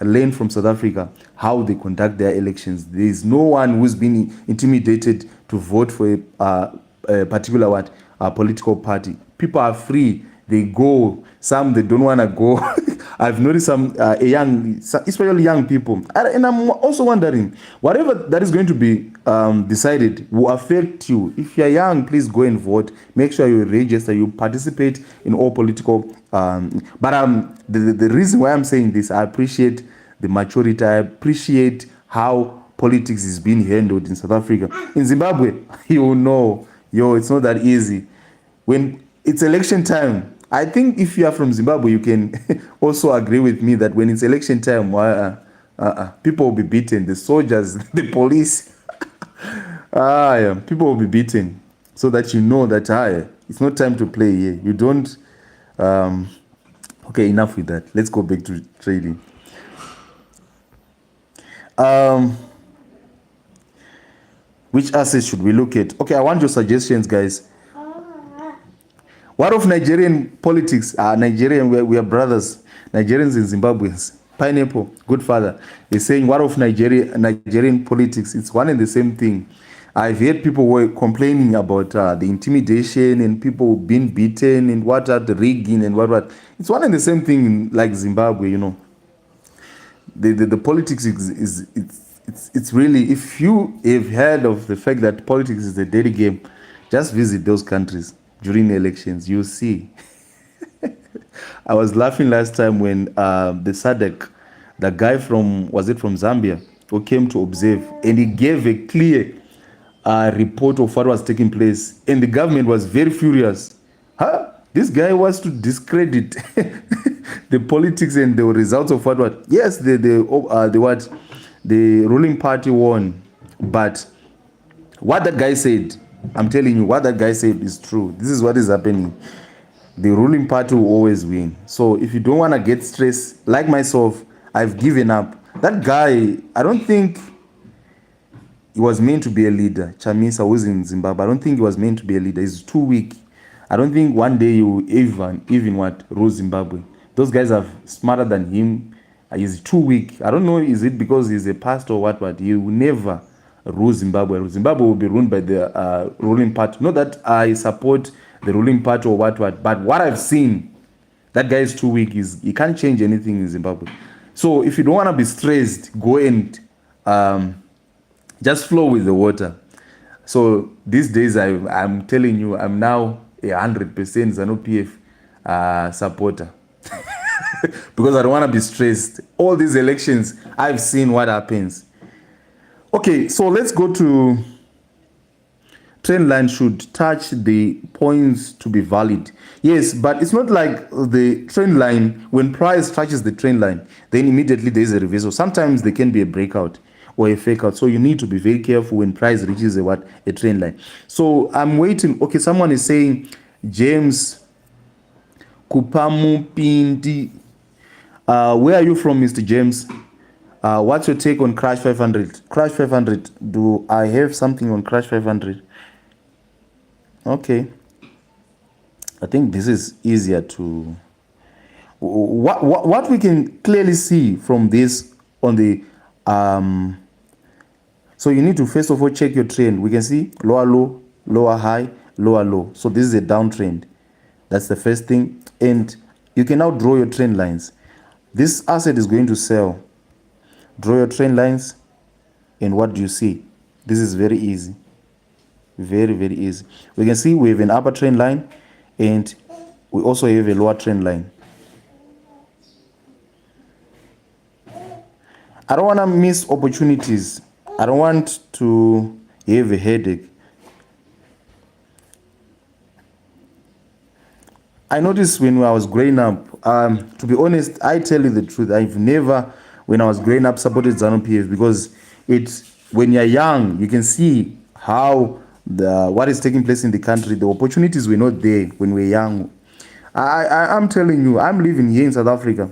learn from South Africa how they conduct their elections, there is no one who's been intimidated to vote for a particular political party. People are free they go. Some they don't want to go. I've noticed some especially young people. And I'm also wondering, whatever that is going to be decided will affect you. If you're young, please go and vote. Make sure you register, you participate in all political. The reason why I'm saying this, I appreciate the maturity. I appreciate how politics is being handled in South Africa. In Zimbabwe, you know, it's not that easy. When it's election time, I think if you are from Zimbabwe, you can also agree with me that when it's election time, people will be beaten. The soldiers, the police, yeah, people will be beaten, so that you know that it's not time to play here. You don't. Okay, enough with that. Let's go back to trading. Which assets should we look at? Okay, I want your suggestions, guys. What of Nigerian politics? Nigerian, we are brothers. Nigerians and Zimbabweans. Pineapple, good father. He's saying, what of Nigerian politics? It's one and the same thing. I've heard people were complaining about the intimidation and people being beaten and the rigging and what. It's one and the same thing like Zimbabwe, you know. The politics it's really, if you have heard of the fact that politics is a dirty game, just visit those countries during the elections. You'll see. I was laughing last time when the SADC, the guy from Zambia, who came to observe, and he gave a clear report of what was taking place, and the government was very furious. This guy wants to discredit the politics and the results of what? Yes, the ruling party won, but what that guy said, I'm telling you, what that guy said is true. This is what is happening. The ruling party will always win. So if you don't want to get stressed, like myself, I've given up. That guy, I don't think he was meant to be a leader. Chamisa, who's in Zimbabwe, I don't think he was meant to be a leader. He's too weak. I don't think one day you will even rule Zimbabwe. Those guys are smarter than him. He's too weak. I don't know, is it because he's a pastor or what? He will never rule Zimbabwe. Zimbabwe will be ruled by the ruling party. Not that I support the ruling party or what, but what I've seen, that guy is too weak. He can't change anything in Zimbabwe. So if you don't want to be stressed, go and just flow with the water. So these days, I'm telling you, I'm now 100% ZANU-PF supporter. Because I don't want to be stressed. All these elections, I've seen what happens. Okay, so let's go to trend line should touch the points to be valid. Yes, but it's not like the trend line, when price touches the trend line, then immediately there is a reversal. Sometimes there can be a breakout or a fake out. So you need to be very careful when price reaches a trend line. So I'm waiting. Okay, someone is saying, James Kupamu Pindi. Where are you from, Mr. James? What's your take on Crash 500? Crash 500. Do I have something on Crash 500? Okay. I think this is easier to... What we can clearly see from this on the... So you need to first of all check your trend. We can see lower low, lower high, lower low. So this is a downtrend. That's the first thing. And you can now draw your trend lines. This asset is going to sell. Draw your trend lines, and what do you see? This is very easy. Very, very easy. We can see we have an upper trend line, and we also have a lower trend line. I don't want to miss opportunities. I don't want to have a headache. I noticed when I was growing up, to be honest, I tell you the truth, I've never, when I was growing up, supported ZANU-PF, because when you're young, you can see how what is taking place in the country. The opportunities were not there when we were young. I'm telling you, I'm living here in South Africa.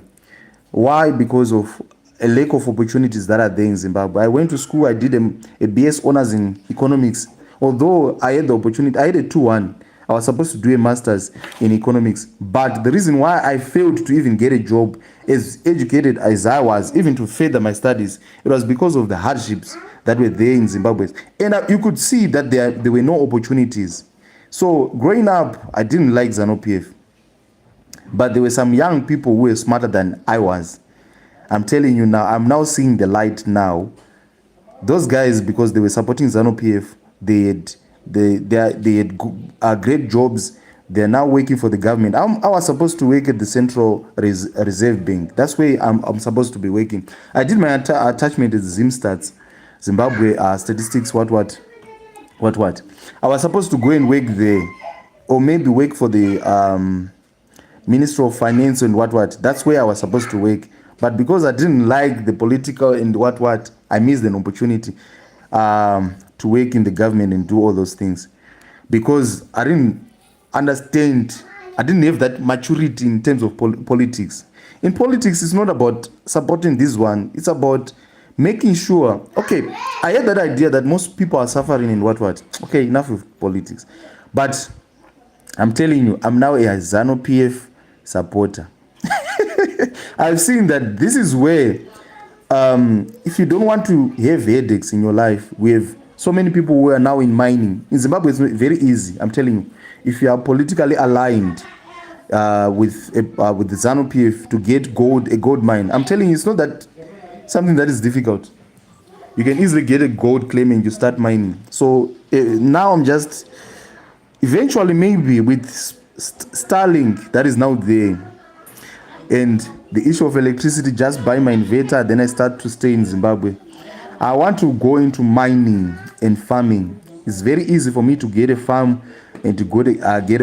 Why? Because of a lack of opportunities that are there in Zimbabwe. I went to school, I did a BS honors in economics. Although I had the opportunity, I had a 2-1. I was supposed to do a master's in economics. But the reason why I failed to even get a job, as educated as I was, even to further my studies, it was because of the hardships that were there in Zimbabwe. And you could see that there were no opportunities. So growing up, I didn't like ZANU-PF. But there were some young people who were smarter than I was. I'm telling you now, I'm now seeing the light now. Those guys, because they were supporting ZANU-PF, they had great jobs. They're now working for the government. I was supposed to work at the Central Reserve Bank. That's where I'm supposed to be working. I did my attachment at Zimstats, Zimbabwe statistics, what. I was supposed to go and work there, or maybe work for the Ministry of Finance and what. That's where I was supposed to work. But because I didn't like the political and what, I missed an opportunity to work in the government and do all those things. Because I didn't understand, I didn't have that maturity in terms of politics. In politics, it's not about supporting this one. It's about making sure, okay, I had that idea that most people are suffering in what. Okay, enough with politics. But I'm telling you, I'm now a ZANU-PF supporter. I've seen that this is where, if you don't want to have headaches in your life, we have so many people who are now in mining. In Zimbabwe, it's very easy. I'm telling you, if you are politically aligned with the ZANU-PF to get a gold mine, I'm telling you, it's not that something that is difficult. You can easily get a gold claim and you start mining. So now I'm just, eventually maybe with Starlink that is now there, and the issue of electricity, just buy my inverter, then I start to stay in Zimbabwe. I want to go into mining and farming. It's very easy for me to get a farm and to go to get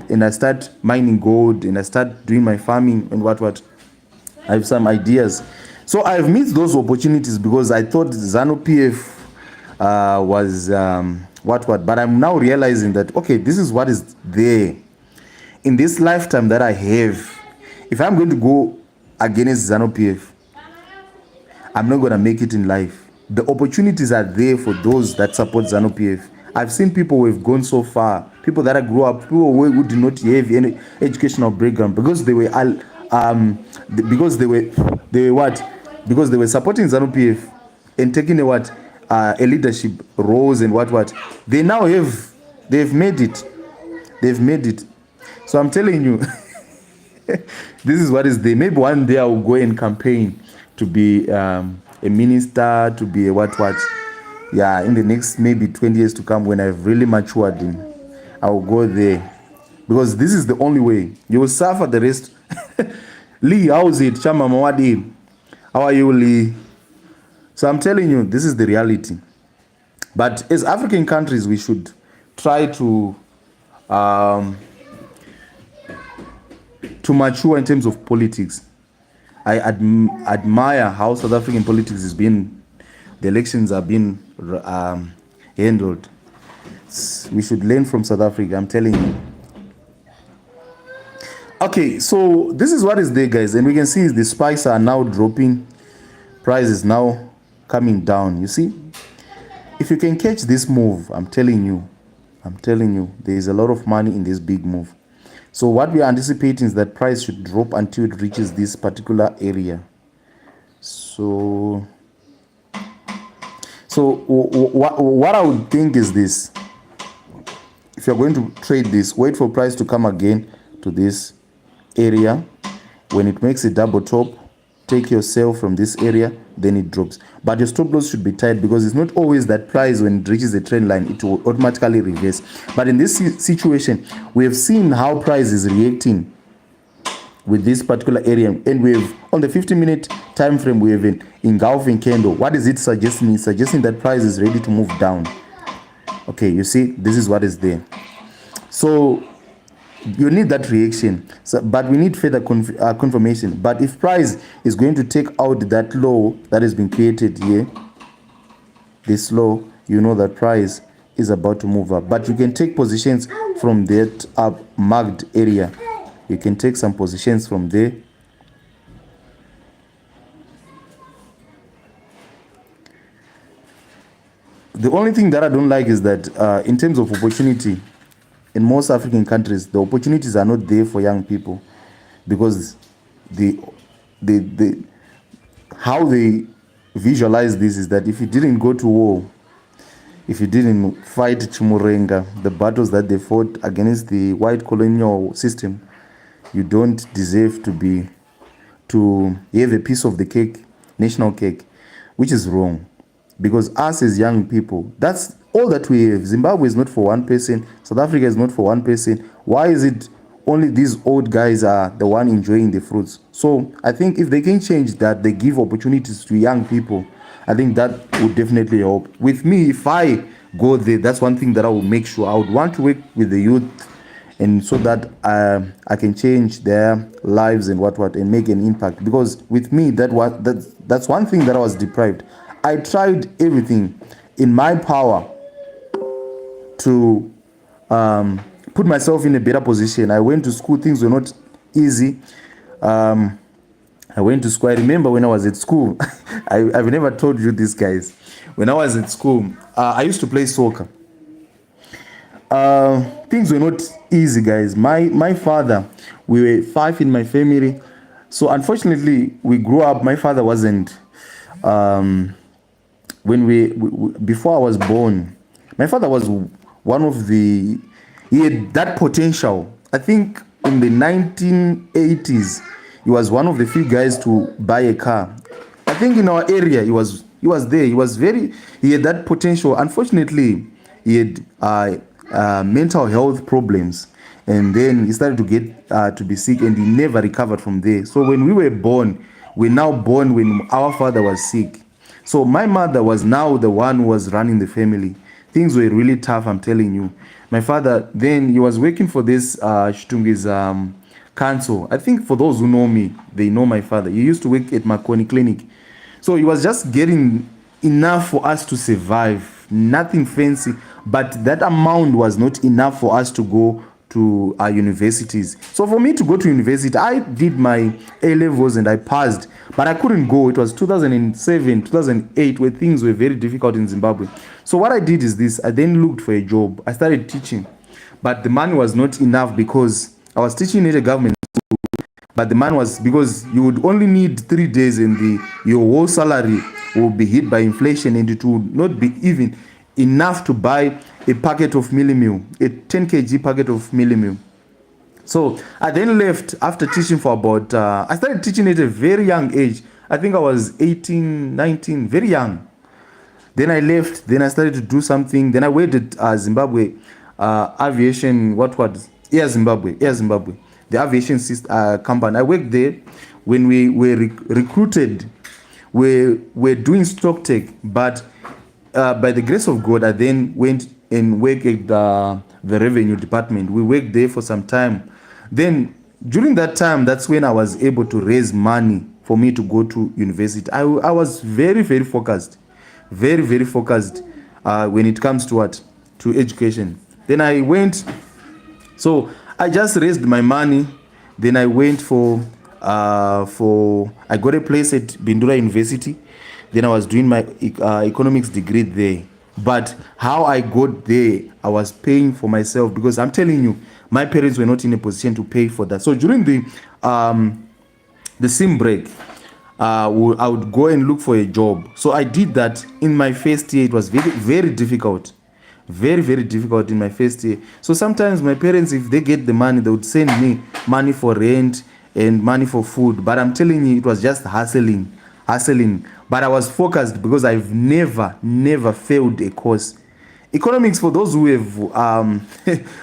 and I start mining gold and I start doing my farming and what. I have some ideas. So I've missed those opportunities because I thought ZANU-PF was what. But I'm now realizing that, okay, this is what is there. In this lifetime that I have, if I'm going to go against ZANU-PF, I'm not going to make it in life. The opportunities are there for those that support ZANU-PF. I've seen people who have gone so far, people that I grew up, people who did not have any educational background because they were because they were what? Because they were supporting ZANU-PF and taking a leadership roles and what. They've made it. They've made it. So I'm telling you, this is what is there. Maybe one day I will go and campaign to be a minister, to be a what. Yeah, in the next maybe 20 years to come, when I've really matured, I will go there. Because this is the only way. You will suffer the rest. Lee, how's it? Chama Mawadi. How are you, Lee? So I'm telling you, this is the reality. But as African countries, we should try to mature in terms of politics. I admire how South African politics is being, the elections are being handled. We should learn from South Africa, I'm telling you. Okay, so this is what is there, guys, and we can see the spikes are now dropping, prices now coming down. You see, if you can catch this move, I'm telling you, there is a lot of money in this big move. So what we are anticipating is that price should drop until it reaches this particular area. So what I would think is this: if you're going to trade this, wait for price to come again to this area. When it makes a double top, take your sell from this area, then it drops. But your stop loss should be tight, because it's not always that price when it reaches the trend line it will automatically reverse. But in this situation, we have seen how price is reacting with this particular area, and we have on the 50-minute time frame, we have an engulfing candle. What is it suggesting? It's suggesting that price is ready to move down. Okay, you see, this is what is there. So you need that reaction, but we need further confirmation. But if price is going to take out that low that has been created here, this low, you know that price is about to move up. But you can take positions from that up marked area. You can take some positions from there. The only thing that I don't like is that in terms of opportunity, in most African countries, the opportunities are not there for young people, because how they visualize this is that if you didn't go to war, if you didn't fight Chimurenga, the battles that they fought against the white colonial system, you don't deserve to have a piece of the cake, national cake, which is wrong. Because us as young people, that's all that we have. Zimbabwe is not for one person. South Africa is not for one person. Why is it only these old guys are the one enjoying the fruits? So I think if they can change that, they give opportunities to young people, I think that would definitely help. With me, if I go there, that's one thing that I will make sure. I would want to work with the youth, and so that I can change their lives and what and make an impact. Because with me, that's one thing that I was deprived. I tried everything in my power to put myself in a better position. I went to school, things were not easy. I went to school. I remember when I was at school, I've never told you this, guys. When I was at school, I used to play soccer. Things were not easy, guys. My father, we were 5 in my family. So unfortunately, we grew up, my father wasn't, when before I was born, my father was one of he had that potential. I think in the 1980s, he was one of the few guys to buy a car. I think in our area, he was there. He had that potential. Unfortunately, he had mental health problems, and then he started to get to be sick, and he never recovered from there. So when we were born, we're now born when our father was sick. So my mother was now the one who was running the family. Things were really tough, I'm telling you. My father, then he was working for this Shtungi's council. I think for those who know me, they know my father. He used to work at Makoni Clinic. So he was just getting enough for us to survive. Nothing fancy. But that amount was not enough for us to go to our universities. So for me to go to university, I did my A-levels and I passed. But I couldn't go. It was 2007, 2008, where things were very difficult in Zimbabwe. So what I did is this. I then looked for a job. I started teaching. But the money was not enough because I was teaching at a government school. But the money was because you would only need 3 days and your whole salary will be hit by inflation, and it would not be even enough to buy a packet of millimil, a 10 kg packet of millimil. So I then left after teaching for about, I started teaching at a very young age. I think I was 18, 19, very young. Then I left, then I started to do something. Then I worked at Zimbabwe Aviation, Air Zimbabwe, the aviation company. I worked there when we were recruited. We're doing stock take, but by the grace of God, I then went and worked at the revenue department. We worked there for some time. Then during that time, that's when I was able to raise money for me to go to university. I was very, very focused, very, very focused when it comes to to education. Then I went, so I just raised my money. Then I went I got a place at Bindura University. Then I was doing my economics degree there. But how I got there, I was paying for myself, because I'm telling you, my parents were not in a position to pay for that. So during the sim break, I would go and look for a job. So I did that in my first year. It was very, very difficult. Very, very difficult in my first year. So sometimes my parents, if they get the money, they would send me money for rent and money for food. But I'm telling you, it was just hustling. But I was focused because I've never failed a course. Economics, for those who have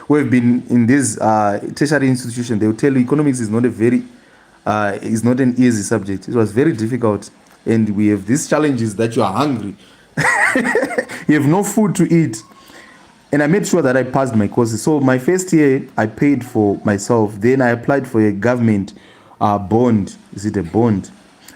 who have been in this tertiary institution, they will tell you economics is not is not an easy subject. It was very difficult, and we have these challenges that you are hungry, you have no food to eat. And I made sure that I passed my courses. So my first year, I paid for myself. Then I applied for a government bond. Is it a bond?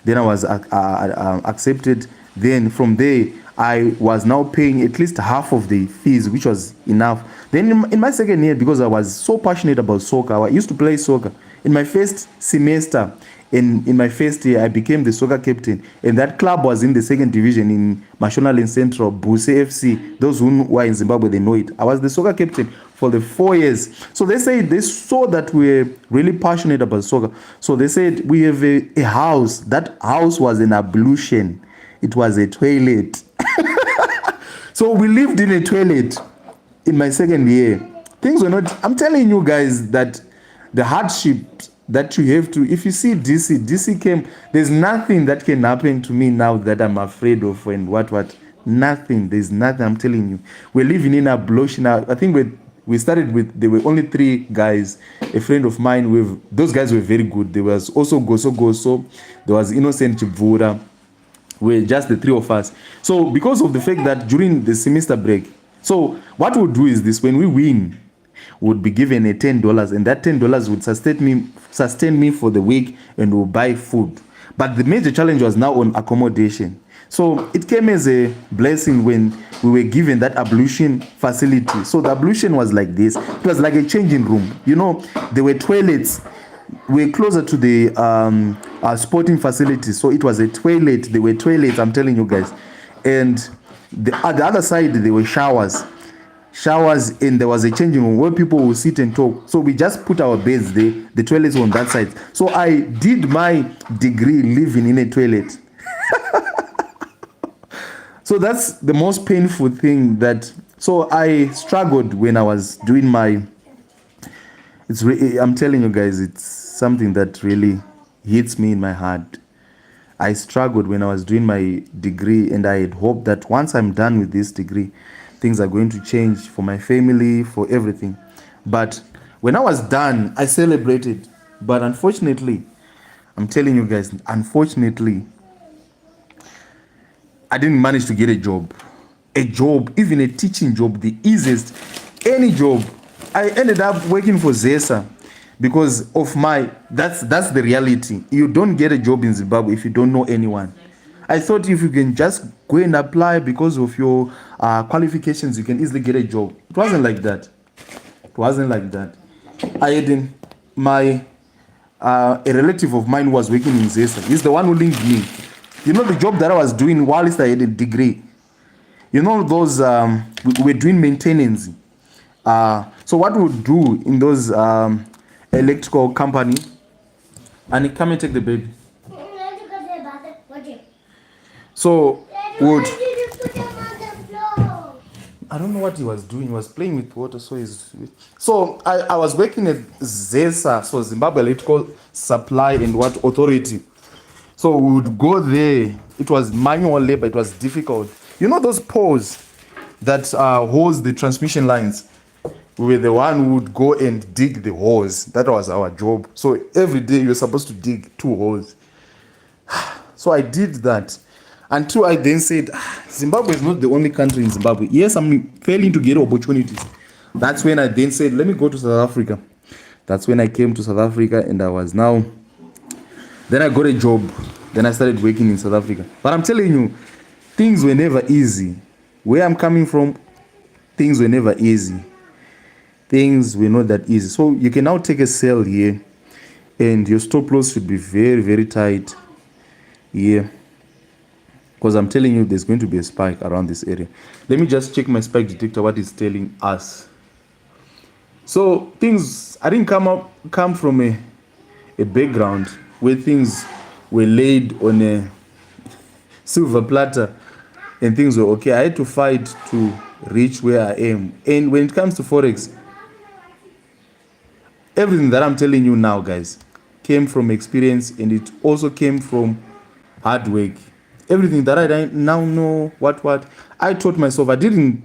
Then I was accepted. Then from there, I was now paying at least half of the fees, which was enough. Then in my second year, because I was so passionate about soccer, I used to play soccer. In my first semester, in my first year, I became the soccer captain. And that club was in the second division in Mashonaland Central, Buse FC. Those who are in Zimbabwe, they know it. I was the soccer captain for the 4 years. So they saw that we're really passionate about soccer. So they said, we have a house. That house was an ablution. It was a toilet. So we lived in a toilet in my second year. Things were not, I'm telling you guys that the hardship that you have to. If you see DC came, there's nothing that can happen to me now that I'm afraid of, and what nothing, there's nothing. I'm telling you, we're living in a blush now. I think we started with, there were only 3 guys, a friend of mine. With those guys were very good. There was also Goso, there was Innocent Chibvura. We're just the 3 of us. So because of the fact that during the semester break, so what we'll do is this: when we win, would be given a $10, and that $10 would sustain me for the week, and we'll buy food. But the major challenge was now on accommodation. So it came as a blessing when we were given that ablution facility. So the ablution was like this. It was like a changing room. You know, there were toilets. We're closer to the sporting facility, so it was a toilet. There were toilets, I'm telling you guys. And at the other side, there were showers, and there was a changing room where people would sit and talk. So we just put our beds there, the toilets on that side. So I did my degree living in a toilet. So that's the most painful thing. So I struggled when I was doing my, I'm telling you guys, it's something that really hits me in my heart. I struggled when I was doing my degree, and I had hoped that once I'm done with this degree, things are going to change for my family, for everything. But when I was done, I celebrated. But unfortunately, I'm telling you guys, unfortunately, I didn't manage to get a job, even a teaching job, the easiest, any job. I ended up working for Zesa because of that's the reality. You don't get a job in Zimbabwe if you don't know anyone. I thought if you can just go and apply because of your qualifications, you can easily get a job. It wasn't like that. I had a relative of mine who was working in Zesa. He's the one who linked me. You know, the job that I was doing whilst I had a degree. You know, those, we were doing maintenance. So what we would do in those electrical company, and come and take the baby. So would, I don't know what he was doing. He was playing with water. So I was working at ZESA, so Zimbabwe Electrical Supply and what Authority. So we would go there. It was manual labor. It was difficult. You know those poles that hose the transmission lines? We were the one who would go and dig the holes. That was our job. So every day you were supposed to dig 2 holes. So I did that. Until I then said, Zimbabwe is not the only country in Zimbabwe. Yes, I'm failing to get opportunities. That's when I then said, let me go to South Africa. That's when I came to South Africa, and then I got a job. Then I started working in South Africa. But I'm telling you, things were never easy. Where I'm coming from, things were never easy. Things were not that easy. So you can now take a sell here, and your stop loss should be very, very tight here. Because I'm telling you, there's going to be a spike around this area. Let me just check my spike detector, what it's telling us. So things, I didn't come from a background where things were laid on a silver platter and things were okay. I had to fight to reach where I am. And when it comes to Forex, everything that I'm telling you now, guys, came from experience, and it also came from hard work. Everything that I now know, what I taught myself. I didn't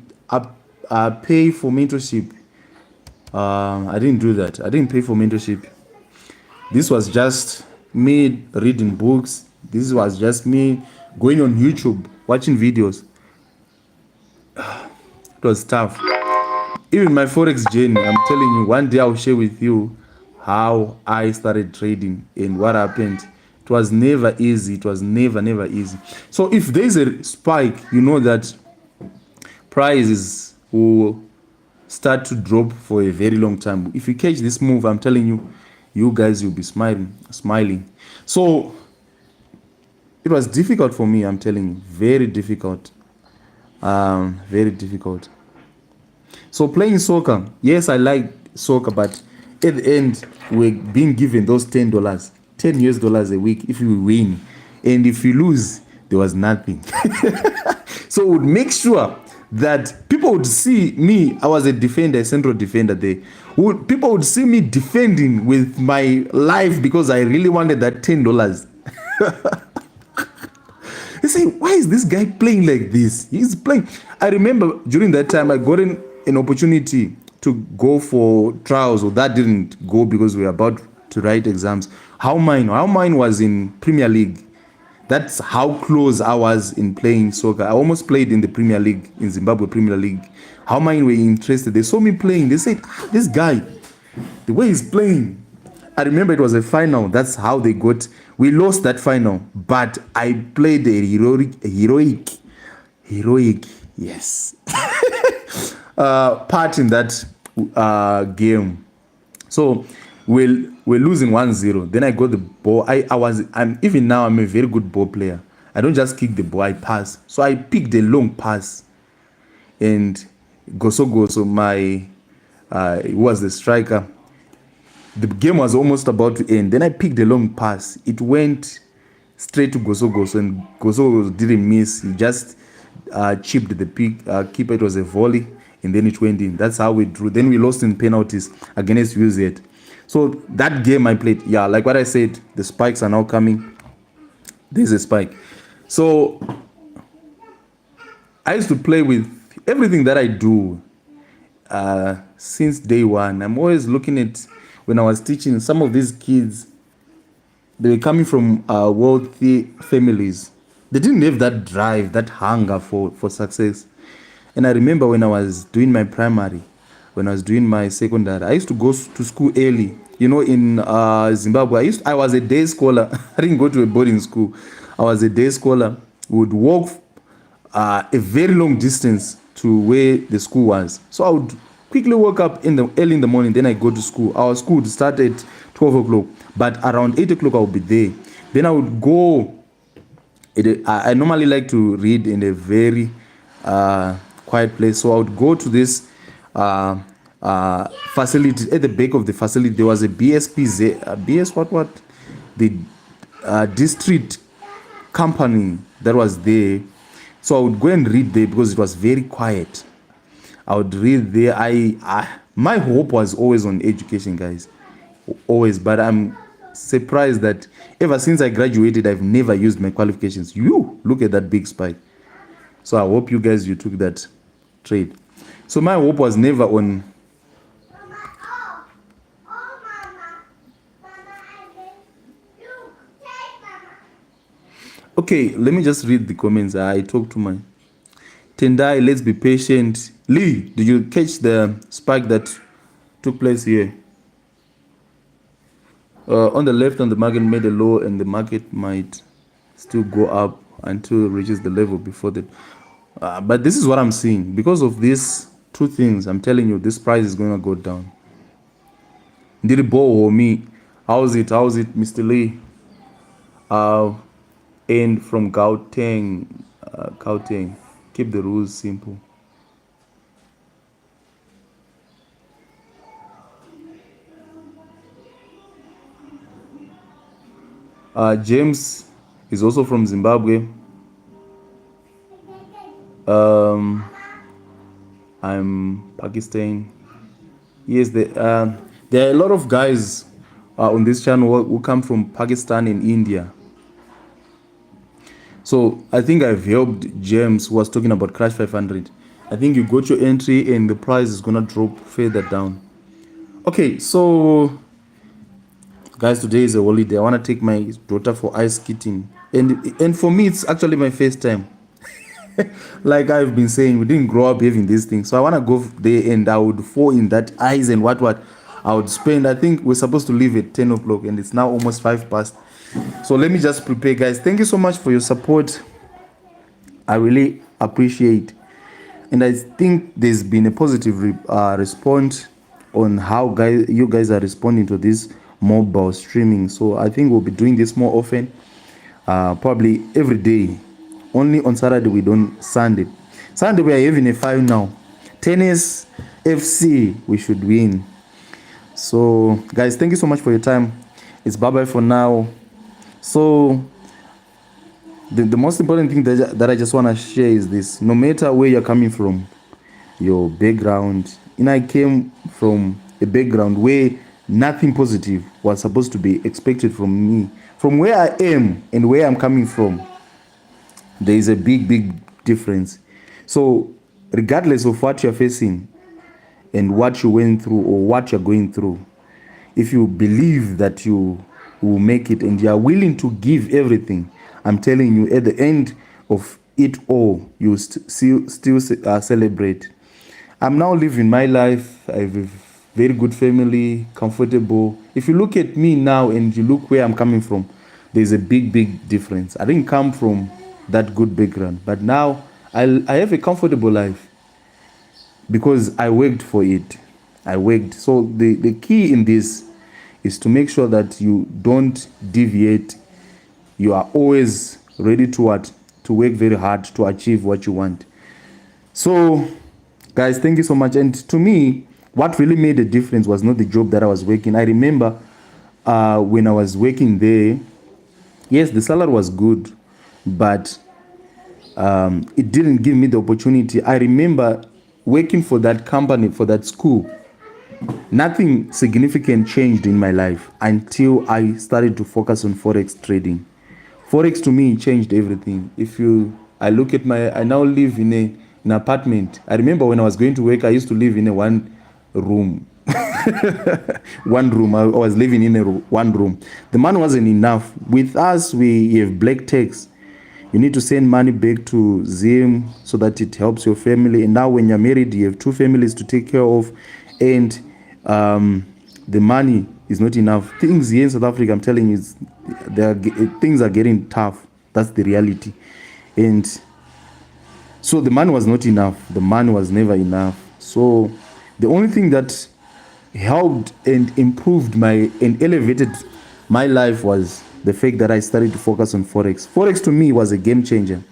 pay for mentorship. I didn't do that. I didn't pay for mentorship. This was just me reading books. This was just me going on YouTube, watching videos. It was tough. Even my Forex journey, I'm telling you, one day I'll share with you how I started trading and what happened. It was never easy. It was never easy. So if there's a spike, you know that prices will start to drop for a very long time. If you catch this move, I'm telling you, you guys will be smiling. So it was difficult for me, I'm telling you, very difficult. Very difficult. So playing soccer, yes, I like soccer, but at the end, we're being given those $10, $10 a week if you win. And if you lose, there was nothing. So we would make sure that people people would see me. I was a defender, a central defender there. People would see me defending with my life because I really wanted that $10. They say, why is this guy playing like this? He's playing. I remember during that time I got an opportunity to go for trials, or that didn't go because we were about to write exams. How mine was in Premier League. That's how close I was in playing soccer. I almost played in the Premier League, in Zimbabwe Premier League. How mine were interested. They saw me playing. They said, this guy, the way he's playing. I remember it was a final. That's how they got. We lost that final, but I played a heroic, yes, part in that game. So we're losing 1-0. Then I got the ball. I'm even now I'm a very good ball player. I don't just kick the ball, I pass. So I picked a long pass, and Goso, my who was the striker. The game was almost about to end. Then I picked a long pass. It went straight to Goso, and Goso didn't miss. He just chipped the keeper. It was a volley, and then it went in. That's how we drew. Then we lost in penalties against UZ. So that game I played, yeah, like what I said, the spikes are now coming. There's a spike. So I used to play with everything that I do since day one. I'm always looking at, when I was teaching, some of these kids, they were coming from wealthy families. They didn't have that drive, that hunger for success. And I remember when I was doing my primary, when I was doing my secondary, I used to go to school early. You know, in Zimbabwe, I was a day scholar. I didn't go to a boarding school. I was a day scholar. We would walk a very long distance to where the school was. So I would quickly wake up early in the morning, then I go to school. Our school would start at 12 o'clock, but around 8 o'clock I would be there. Then I would go. I normally like to read in a very quiet place, so I would go to this facility. At the back of the facility there was a the district company that was there. So I would go and read there because it was very quiet. I would read there. My hope was always on education, guys, always. But I'm surprised that ever since I graduated, I've never used my qualifications. You look at that big spike. So I hope you guys, you took that trade. So my hope was never on. Okay, let me just read the comments. I talked to my Tendai, let's be patient. Lee, did you catch the spike that took place here? On the left, on the market made a low, and the market might still go up until it reaches the level before that. But this is what I'm seeing. Because of these two things, I'm telling you, this price is going to go down. Did it bore me? How's it, Mr. Lee? And from Gauteng. Keep the rules simple. James is also from Zimbabwe. I'm Pakistan. Yes, there are a lot of guys on this channel who come from Pakistan and India. So I think I've helped James, who was talking about Crash 500. I think you got your entry and the price is gonna drop further down. Okay, so guys, today is a holiday. I want to take my daughter for ice skating, and for me it's actually my first time. Like I've been saying, we didn't grow up having these things, so I want to go there and I would fall in that ice and what I would spend. I think we're supposed to leave at 10 o'clock and it's now almost 5 past. So let me just prepare, guys. Thank you so much for your support. I really appreciate, and I think there's been a positive response on how you guys are responding to this mobile streaming. So I think we'll be doing this more often, probably every day. Only on Saturday we don't. Sunday we are having a 5 now. Tennis FC, we should win. So guys, thank you so much for your time. It's bye for now. So the most important thing that I just want to share is this: no matter where you're coming from, your background. And I came from a background where nothing positive was supposed to be expected from me. From where I am and where I'm coming from, there is a big difference. So regardless of what you're facing and what you went through or what you're going through, if you believe that you will make it and you are willing to give everything, I'm telling you, at the end of it all, you still celebrate. I'm now living my life. I have a very good family, comfortable. If you look at me now and you look where I'm coming from, there's a big difference. I didn't come from that good background, but now I have a comfortable life because I worked for it. I worked. So the key in this is to make sure that you don't deviate. You are always ready to what? To work very hard to achieve what you want. So, guys, thank you so much. And to me, what really made a difference was not the job that I was working. I remember when I was working there, yes, the salary was good, but it didn't give me the opportunity. I remember working for that company, for that school. Nothing significant changed in my life until I started to focus on forex trading. Forex to me changed everything. I look at I now live in an apartment. I remember when I was going to work, I used to live in a one room. One room. I was living in one room. The money wasn't enough. With us, we have black tax. You need to send money back to Zim so that it helps your family. And now when you're married, you have two families to take care of. And the money is not enough. Things here in South Africa, I'm telling you, things are getting tough. That's the reality. And so the money was not enough. The money was never enough. So the only thing that helped and improved and elevated my life was the fact that I started to focus on forex. Forex to me was a game changer.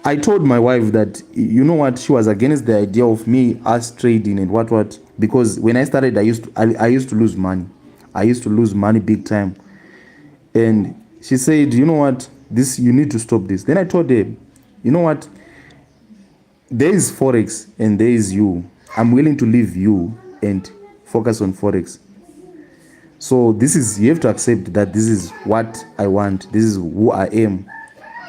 I told my wife that, you know what, she was against the idea of us trading and what, because when I started, I used to lose money. I used to lose money big time. And she said, you know what, you need to stop this. Then I told her, you know what, there is forex and there is you. I'm willing to leave you and focus on forex. So you have to accept that this is what I want. This is who I am.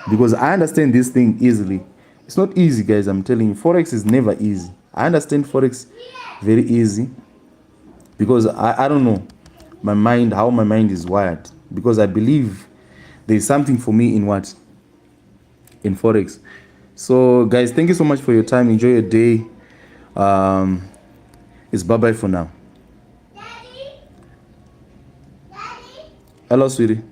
Because I understand this thing easily. It's not easy, guys. I'm telling you, forex is never easy. I understand forex very easy because I don't know how my mind is wired, because I believe there's something for me in forex. So guys, thank you so much for your time. Enjoy your day. It's bye for now. Daddy? Hello, sweetie.